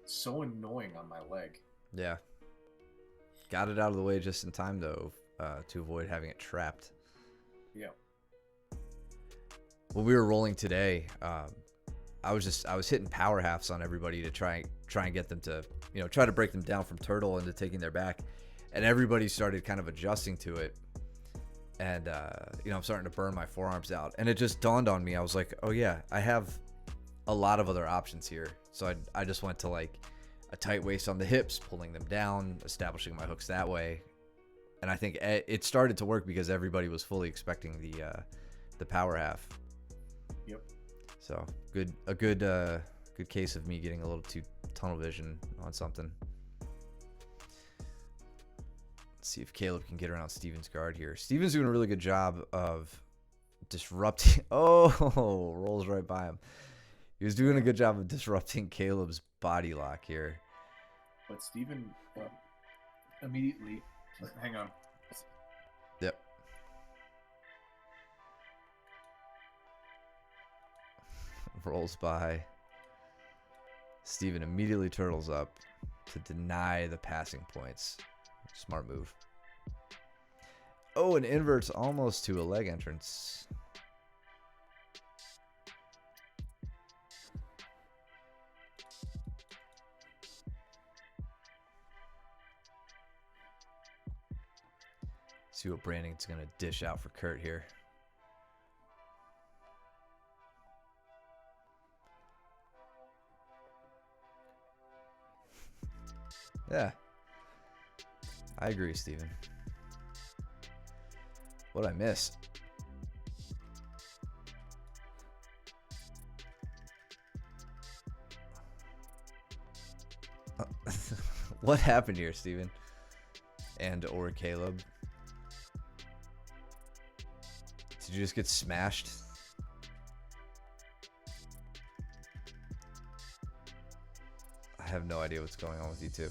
so annoying on my leg. Yeah. Got it out of the way just in time though, to avoid having it trapped. Yeah. When we were rolling today, I was hitting power halves on everybody to try and get them to, try to break them down from turtle into taking their back, and everybody started kind of adjusting to it, and I'm starting to burn my forearms out, and it just dawned on me. I was like, oh yeah, I have a lot of other options here. So I just went to like a tight waist on the hips, pulling them down, establishing my hooks that way, and I think it started to work because everybody was fully expecting the power half. Yep. So a good case of me getting a little too tunnel vision on something. Let's see if Caleb can get around Steven's guard here. Steven's doing a really good job of disrupting. Oh, rolls right by him. He was doing a good job of disrupting Caleb's body lock here. But Steven immediately, hang on. rolls by. Steven immediately turtles up to deny the passing points. Smart move. Oh, and inverts almost to a leg entrance. See what Brandon's going to dish out for Kurt here. Yeah. I agree, Steven. What'd I miss? What happened here, Steven? And or Caleb? Did you just get smashed? I have no idea what's going on with you two.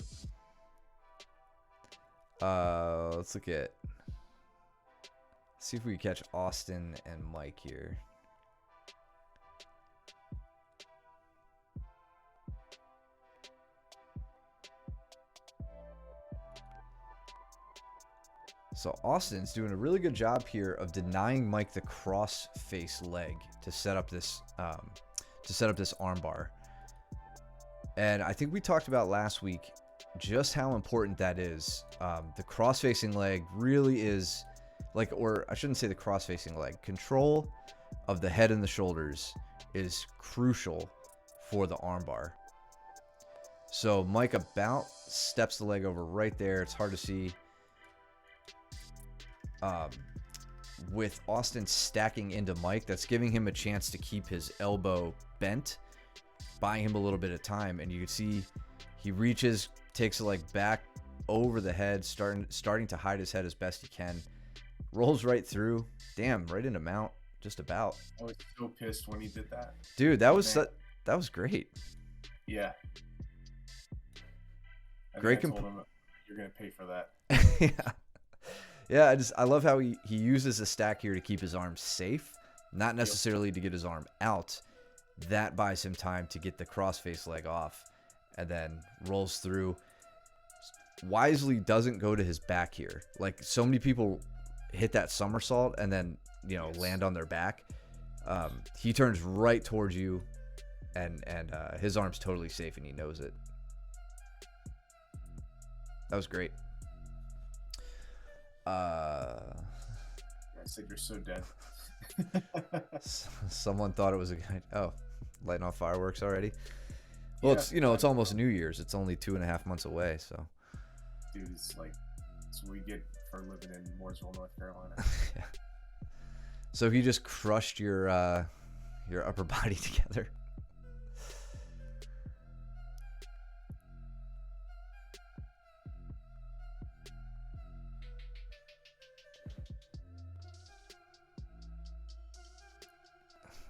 Let's look at... See if we can catch Austin and Mike here. So Austin's doing a really good job here of denying Mike the cross face leg to set up this armbar. And I think we talked about last week just how important that is. The cross facing leg really is like, or I shouldn't say the cross facing leg. Control of the head and the shoulders is crucial for the armbar. So Mike about steps the leg over right there. It's hard to see. With Austin stacking into Mike, that's giving him a chance to keep his elbow bent, buying him a little bit of time. And you can see he reaches, takes the leg back over the head, starting to hide his head as best he can. Rolls right through. Damn, right into mount. Just about. I was so pissed when he did that. Dude, that was great. Yeah. Great. I told him, you're gonna pay for that. Yeah. Yeah, I love how he uses the stack here to keep his arm safe, not necessarily to get his arm out. That buys him time to get the crossface leg off, and then rolls through. Wisely doesn't go to his back here. Like, so many people hit that somersault and then, land on their back. He turns right towards you, and his arm's totally safe, and he knows it. That was great. I said you're so dead. Someone thought it was a guy. Oh, lighting off fireworks already. Well, Yeah, it's almost New Year's. It's only 2.5 months away. So, dude, it's what we get for living in Mooresville, North Carolina. Yeah. So he just crushed your upper body together.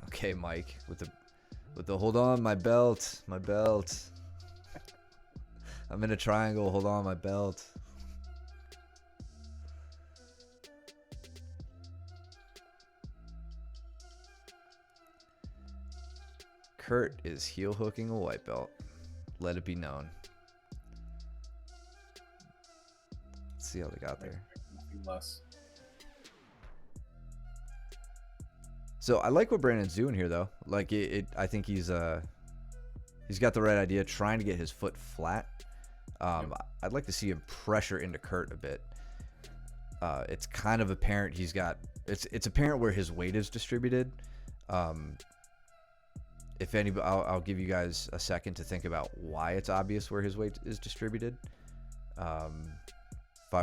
Okay, Mike, with the hold on, my belt. I'm in a triangle, hold on, my belt. Kurt is heel hooking a white belt. Let it be known. Let's see how they got there. Less. So I like what Brandon's doing here, though. Like I think he's got the right idea, trying to get his foot flat. I'd like to see him pressure into Kurt a bit. It's kind of apparent it's apparent where his weight is distributed. If anybody, I'll give you guys a second to think about why it's obvious where his weight is distributed. 5,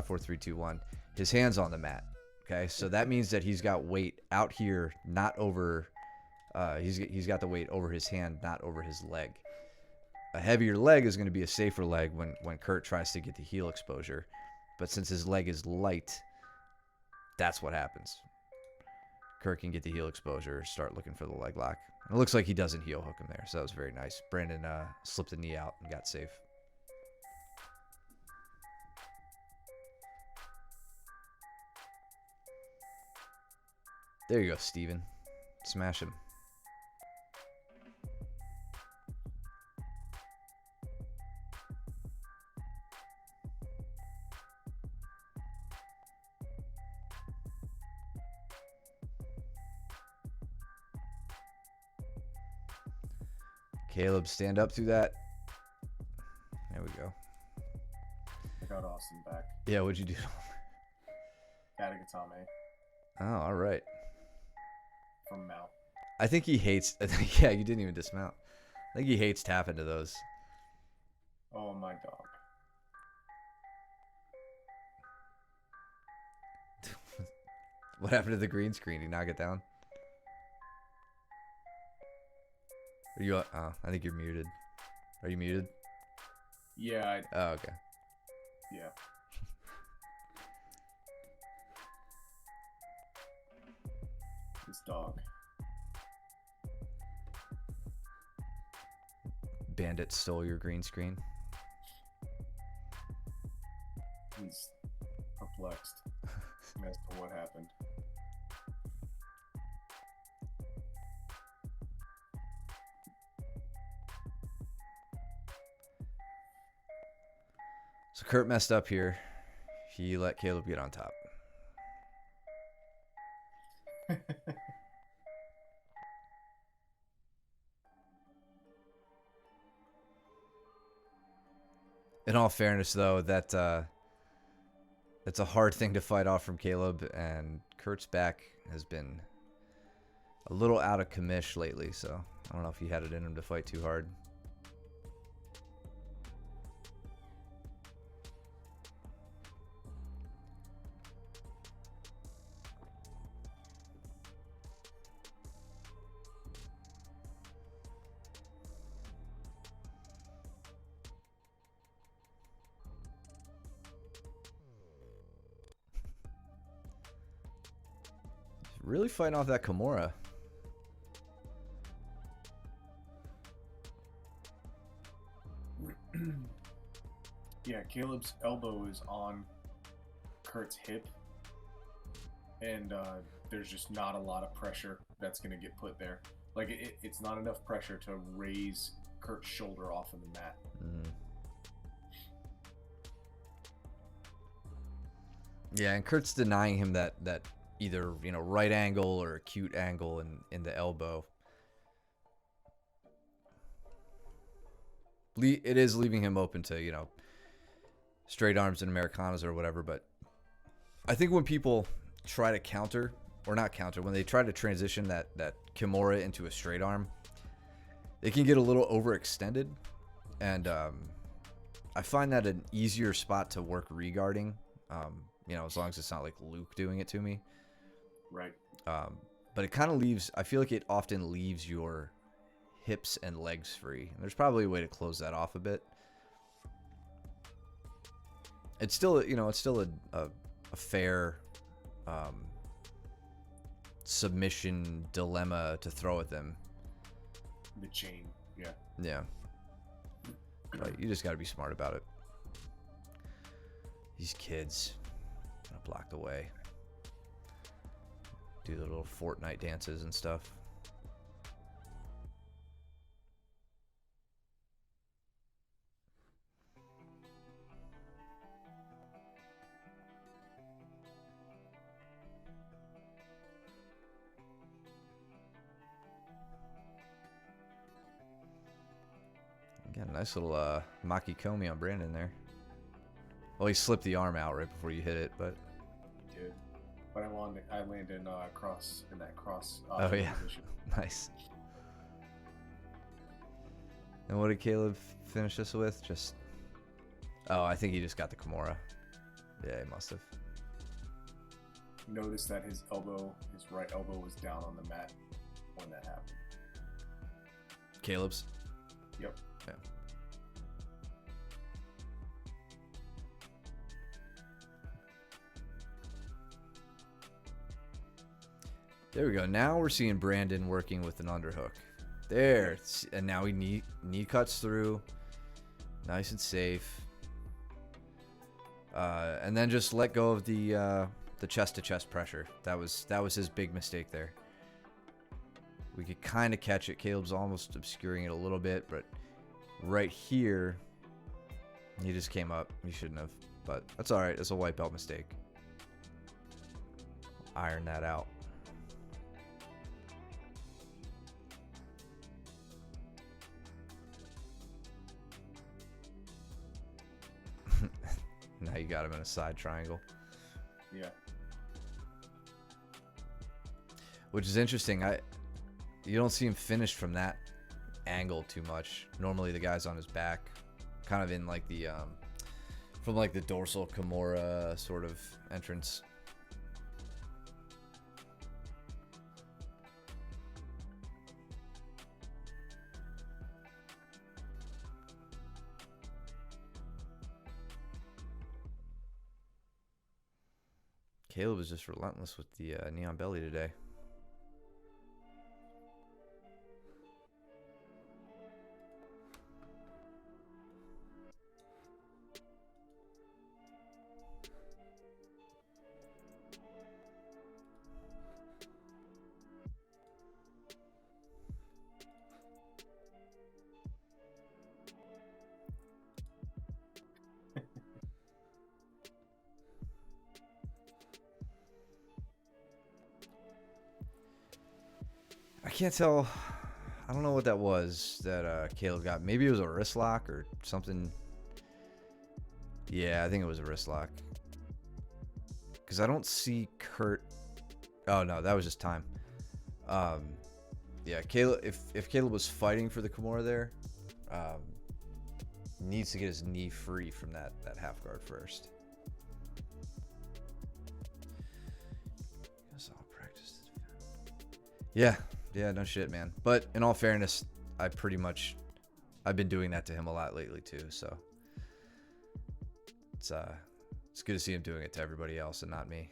4, 3, 2, 1. His hand's on the mat. Okay, so that means that he's got weight out here, not over. He's got the weight over his hand, not over his leg. A heavier leg is going to be a safer leg when Kurt tries to get the heel exposure, but since his leg is light, that's what happens. Kurt can get the heel exposure, start looking for the leg lock. It looks like he doesn't heel hook him there, so that was very nice. Brandon slipped the knee out and got safe. There you go, Steven. Smash him. Caleb, stand up through that. There we go. I got Austin back. Yeah, what'd you do? Katagatame Oh, all right. from Mal. I think he hates. Yeah, you didn't even dismount. I think he hates tapping to those. Oh, my dog. What happened to the green screen? Did you knock it down? Are you? Oh, I think you're muted. Are you muted? Yeah, Oh, okay. yeah. This dog. Bandit stole your green screen. He's perplexed as to what happened. So Kurt messed up here. He let Caleb get on top. In all fairness, though, that's a hard thing to fight off from Caleb, and Kurt's back has been a little out of commish lately, so I don't know if he had it in him to fight too hard. Really fighting off that Kimura. Yeah, Caleb's elbow is on Kurt's hip, and there's just not a lot of pressure that's going to get put there. Like, it's not enough pressure to raise Kurt's shoulder off of the mat. Mm. Yeah, and Kurt's denying him that either, you know, right angle or acute angle in the elbow. It is leaving him open to, you know, straight arms and Americanas or whatever, but I think when people try to counter, or not counter, when they try to transition that Kimura into a straight arm, it can get a little overextended, and I find that an easier spot to work regarding, you know, as long as it's not like Luke doing it to me. Right. But it kind of leaves, I feel like it often leaves your hips and legs free. And there's probably a way to close that off a bit. It's still, you know, it's still a fair submission dilemma to throw at them. The chain, yeah. Yeah. But you just got to be smart about it. These kids gonna block the way. Do the little Fortnite dances and stuff. Got a nice little Maki Komi on Brandon there. Well, he slipped the arm out right before you hit it, but He did. But I landed in that cross oh yeah, position. nice. And what did Caleb finish this with? Just, oh, I think he just got the Kimura. Yeah, he must have. Notice that his right elbow was down on the mat when that happened. Caleb's? Yep. Yeah. There we go. Now we're seeing Brandon working with an underhook. There. And now he knee cuts through. Nice and safe. And then just let go of the chest-to-chest pressure. That was his big mistake there. We could kind of catch it. Caleb's almost obscuring it a little bit, but right here, he just came up. He shouldn't have, but that's all right. It's a white belt mistake. Iron that out. you got him in a side triangle. Yeah. Which is interesting. You don't see him finished from that angle too much. Normally the guy's on his back, kind of in like the from like the dorsal Kimura sort of entrance. Caleb was just relentless with the neon belly today. I can't tell. I don't know what that was that Caleb got. Maybe it was a wrist lock or something. Yeah, I think it was a wrist lock. Because I don't see Kurt. Oh, no, that was just time. Yeah, Caleb. If Caleb was fighting for the Kimura there, needs to get his knee free from that half guard first. Yeah. Yeah, no shit, man. But in all fairness, I've been doing that to him a lot lately too. So it's good to see him doing it to everybody else and not me.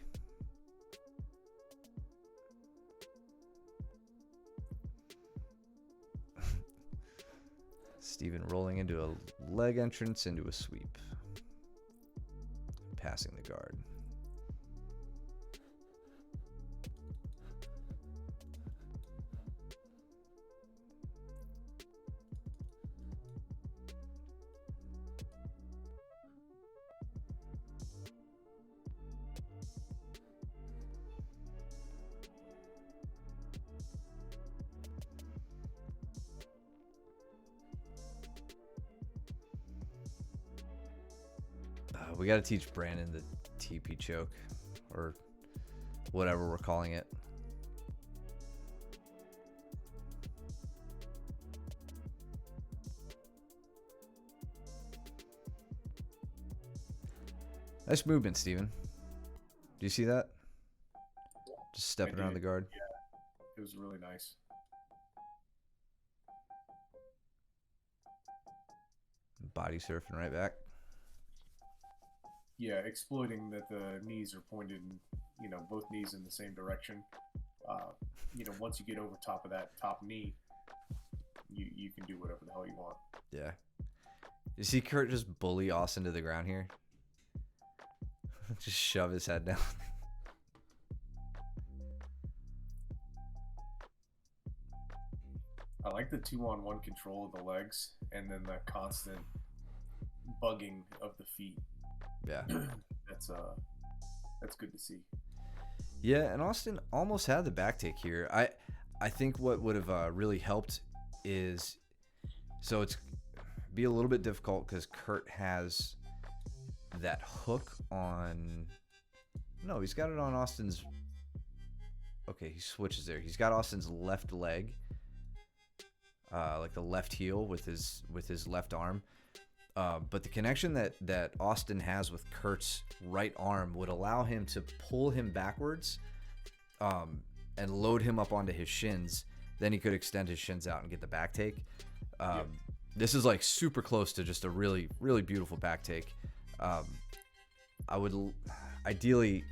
Steven rolling into a leg entrance into a sweep, passing the guard. We got to teach Brandon the TP choke, or whatever we're calling it. Nice movement, Steven. Do you see that? Just stepping around the guard. Yeah, it was really nice. Body surfing right back. Yeah, exploiting that the knees are pointed, both knees in the same direction. Once you get over top of that top knee, you can do whatever the hell you want. Yeah. You see Kurt just bully Austin to the ground here? Just shove his head down. I like the 2-on-1 control of the legs and then the constant bugging of the feet. Yeah. That's good to see. Yeah, and Austin almost had the back take here. I think what would have really helped is, so it's be a little bit difficult because Kurt has that hook on. No, he's got it on Austin's. Okay, he switches there. He's got Austin's left leg, like the left heel with his left arm. But the connection that Austin has with Kurt's right arm would allow him to pull him backwards and load him up onto his shins. Then he could extend his shins out and get the back take. Yep. This is like super close to just a really, really beautiful back take. I would ideally,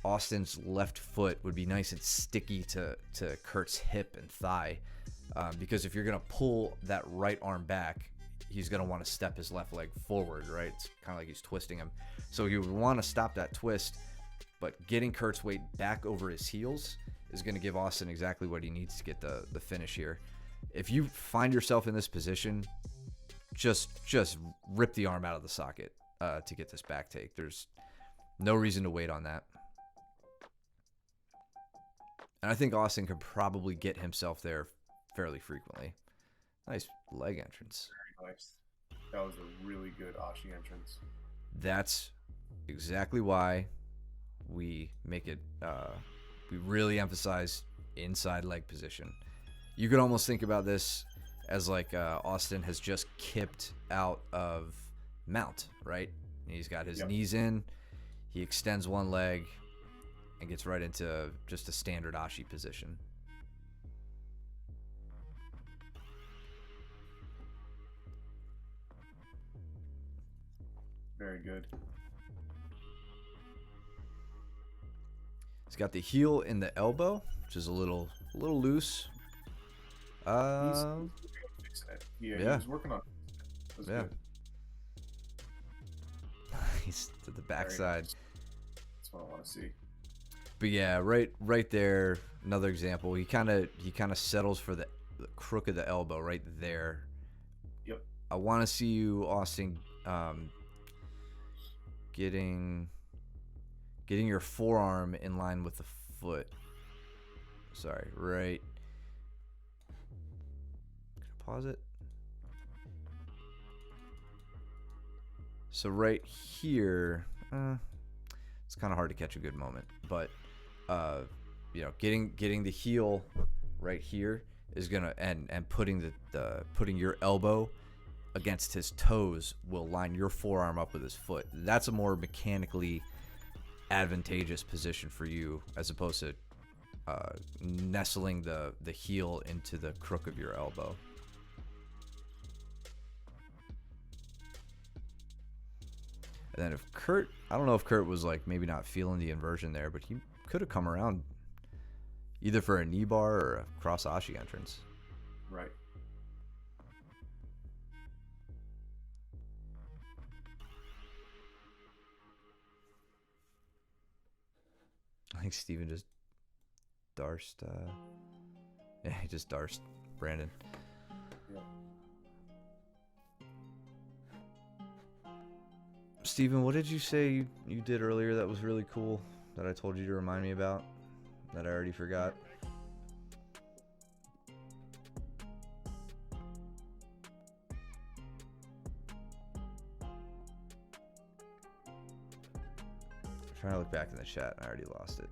Austin's left foot would be nice and sticky to Kurt's hip and thigh, because if you're going to pull that right arm back, he's going to want to step his left leg forward, right? It's kind of like he's twisting him. So you would want to stop that twist, but getting Kurt's weight back over his heels is going to give Austin exactly what he needs to get the finish here. If you find yourself in this position, just rip the arm out of the socket to get this back take. There's no reason to wait on that. And I think Austin could probably get himself there fairly frequently. Nice leg entrance. Very nice. That was a really good Ashi entrance. That's exactly why we make it. We really emphasize inside leg position. You could almost think about this as like Austin has just kipped out of mount, right? He's got his knees in. He extends one leg and gets right into just a standard ashi position. Very good. He's got the heel in the elbow, which is a little loose. He's fixing it. He was working on it. That's good. He's to the backside. Nice. That's what I want to see. But yeah, right there, another example. He kind of settles for the crook of the elbow right there. Yep. I want to see you, Austin, getting your forearm in line with the foot. Sorry, right. Can I pause it? So right here, it's kind of hard to catch a good moment, but getting the heel right here is gonna and putting putting your elbow against his toes will line your forearm up with his foot. That's a more mechanically advantageous position for you as opposed to nestling the heel into the crook of your elbow. And then if Kurt, I don't know if Kurt was like maybe not feeling the inversion there, but he could have come around either for a knee bar or a cross ashi entrance. Right. I think Steven just darsed. Yeah, he just darsed Brandon. Yeah. Steven, what did you say you did earlier that was really cool that I told you to remind me about that I already forgot? I'm trying to look back in the chat and I already lost it.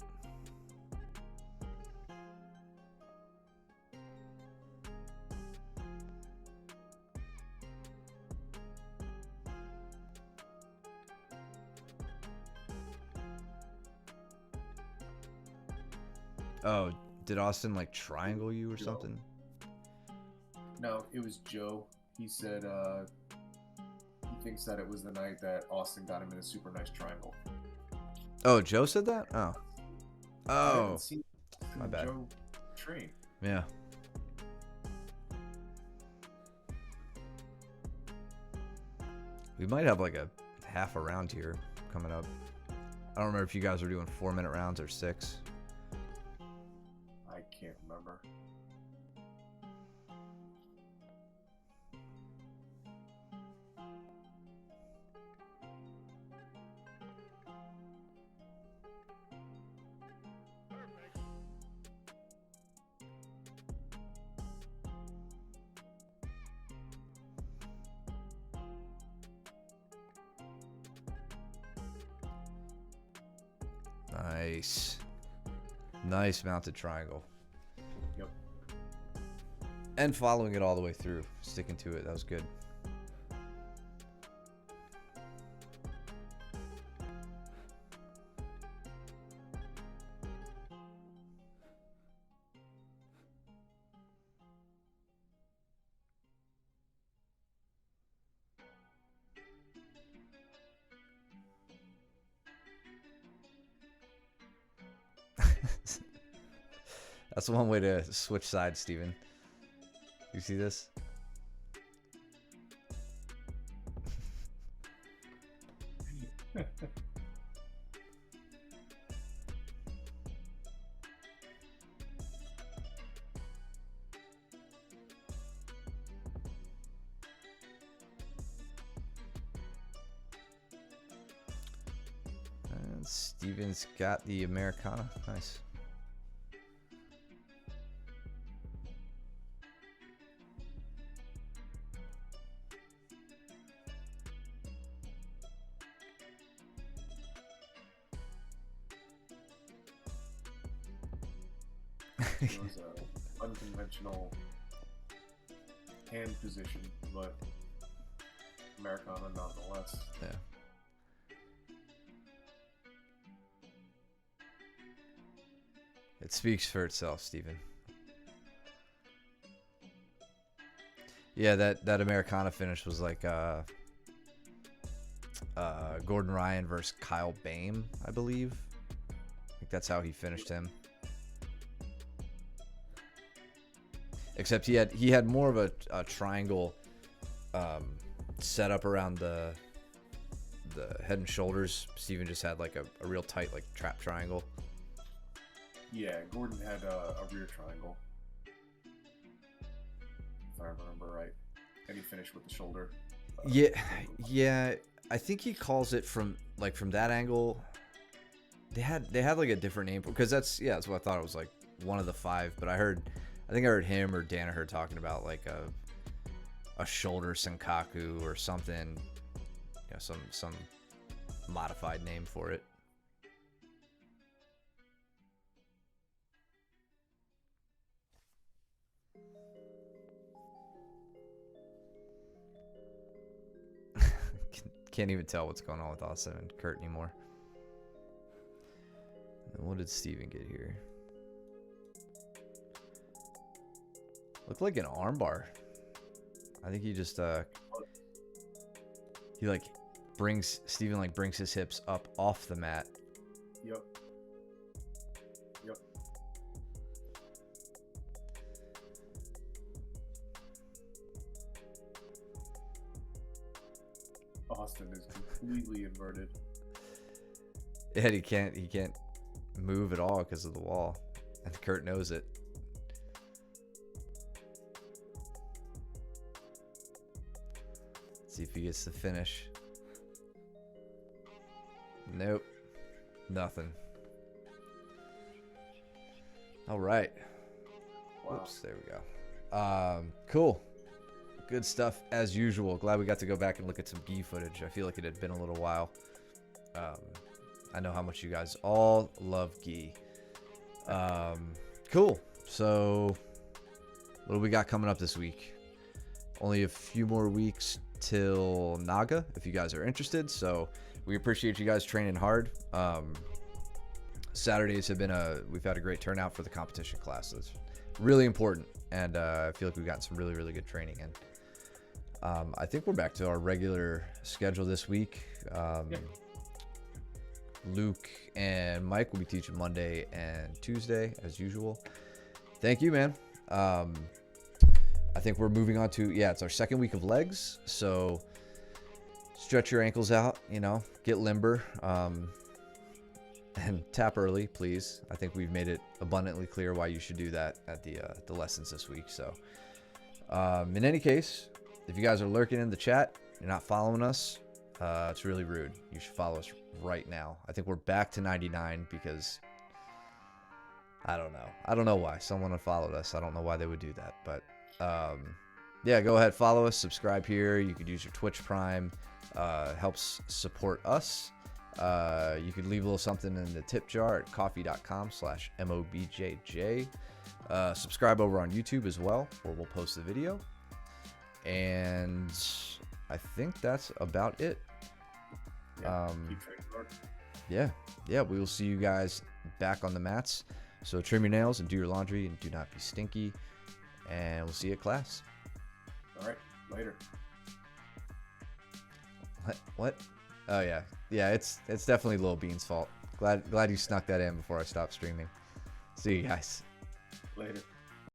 Oh, did Austin like triangle you or something? No, it was Joe. He said he thinks that it was the night that Austin got him in a super nice triangle. Oh, Joe said that? Oh. Oh. My bad. Joe train. Yeah. We might have like a half a round here coming up. I don't remember if you guys were doing 4-minute rounds or 6. I can't remember. Nice. Nice mounted triangle. Yep. And following it all the way through, sticking to it, that was good. That's one way to switch sides, Steven. You see this? And Steven's got the Americana. Nice. It was an unconventional hand position, but Americana nonetheless. Yeah. It speaks for itself, Steven. Yeah, that Americana finish was like Gordon Ryan versus Kyle Bame, I believe. I think that's how he finished him. Except he had more of a triangle setup around the head and shoulders. Steven just had like a real tight like trap triangle. Yeah, Gordon had a rear triangle, if I remember right, and he finished with the shoulder. Yeah. I think he calls it from that angle. They had like a different name because that's what I thought it was, like one of the 5. But I think I heard him or Danaher talking about like a shoulder senkaku or something. You know, some modified name for it. Can't even tell what's going on with Austin and Kurt anymore. And what did Steven get here? Looked like an armbar. I think he just he like brings his hips up off the mat. Yep. Austin is completely inverted. Yeah, he can't move at all because of the wall, and Kurt knows it. Let's see if he gets the finish. Nope, nothing. All right. Wow. Oops, there we go. Cool. Good stuff as usual. Glad we got to go back and look at some gi footage. I feel like it had been a little while. I know how much you guys all love gi. Cool. So what do we got coming up this week? Only a few more weeks till Naga, if you guys are interested. So we appreciate you guys training hard. Saturdays have been we've had a great turnout for the competition class. So it's really important. And I feel like we've gotten some really, really good training in. I think we're back to our regular schedule this week. Luke and Mike will be teaching Monday and Tuesday as usual. Thank you, man. I think we're moving on to, it's our second week of legs. So stretch your ankles out, get limber, and tap early, please. I think we've made it abundantly clear why you should do that at the lessons this week. So in any case, if you guys are lurking in the chat, you're not following us, it's really rude. You should follow us right now. I think we're back to 99 because I don't know why someone unfollowed us. I don't know why they would do that, but go ahead, follow us, subscribe here. You could use your Twitch Prime, helps support us. You could leave a little something in the tip jar at coffee.com/mobjj. Subscribe over on YouTube as well, where we'll post the video. And I think that's about it. We will see you guys back on the mats. So trim your nails and do your laundry and do not be stinky. And we'll see you at class. All right, later. What? Oh yeah, it's definitely Lil Bean's fault. Glad you snuck that in before I stopped streaming. See you guys Later.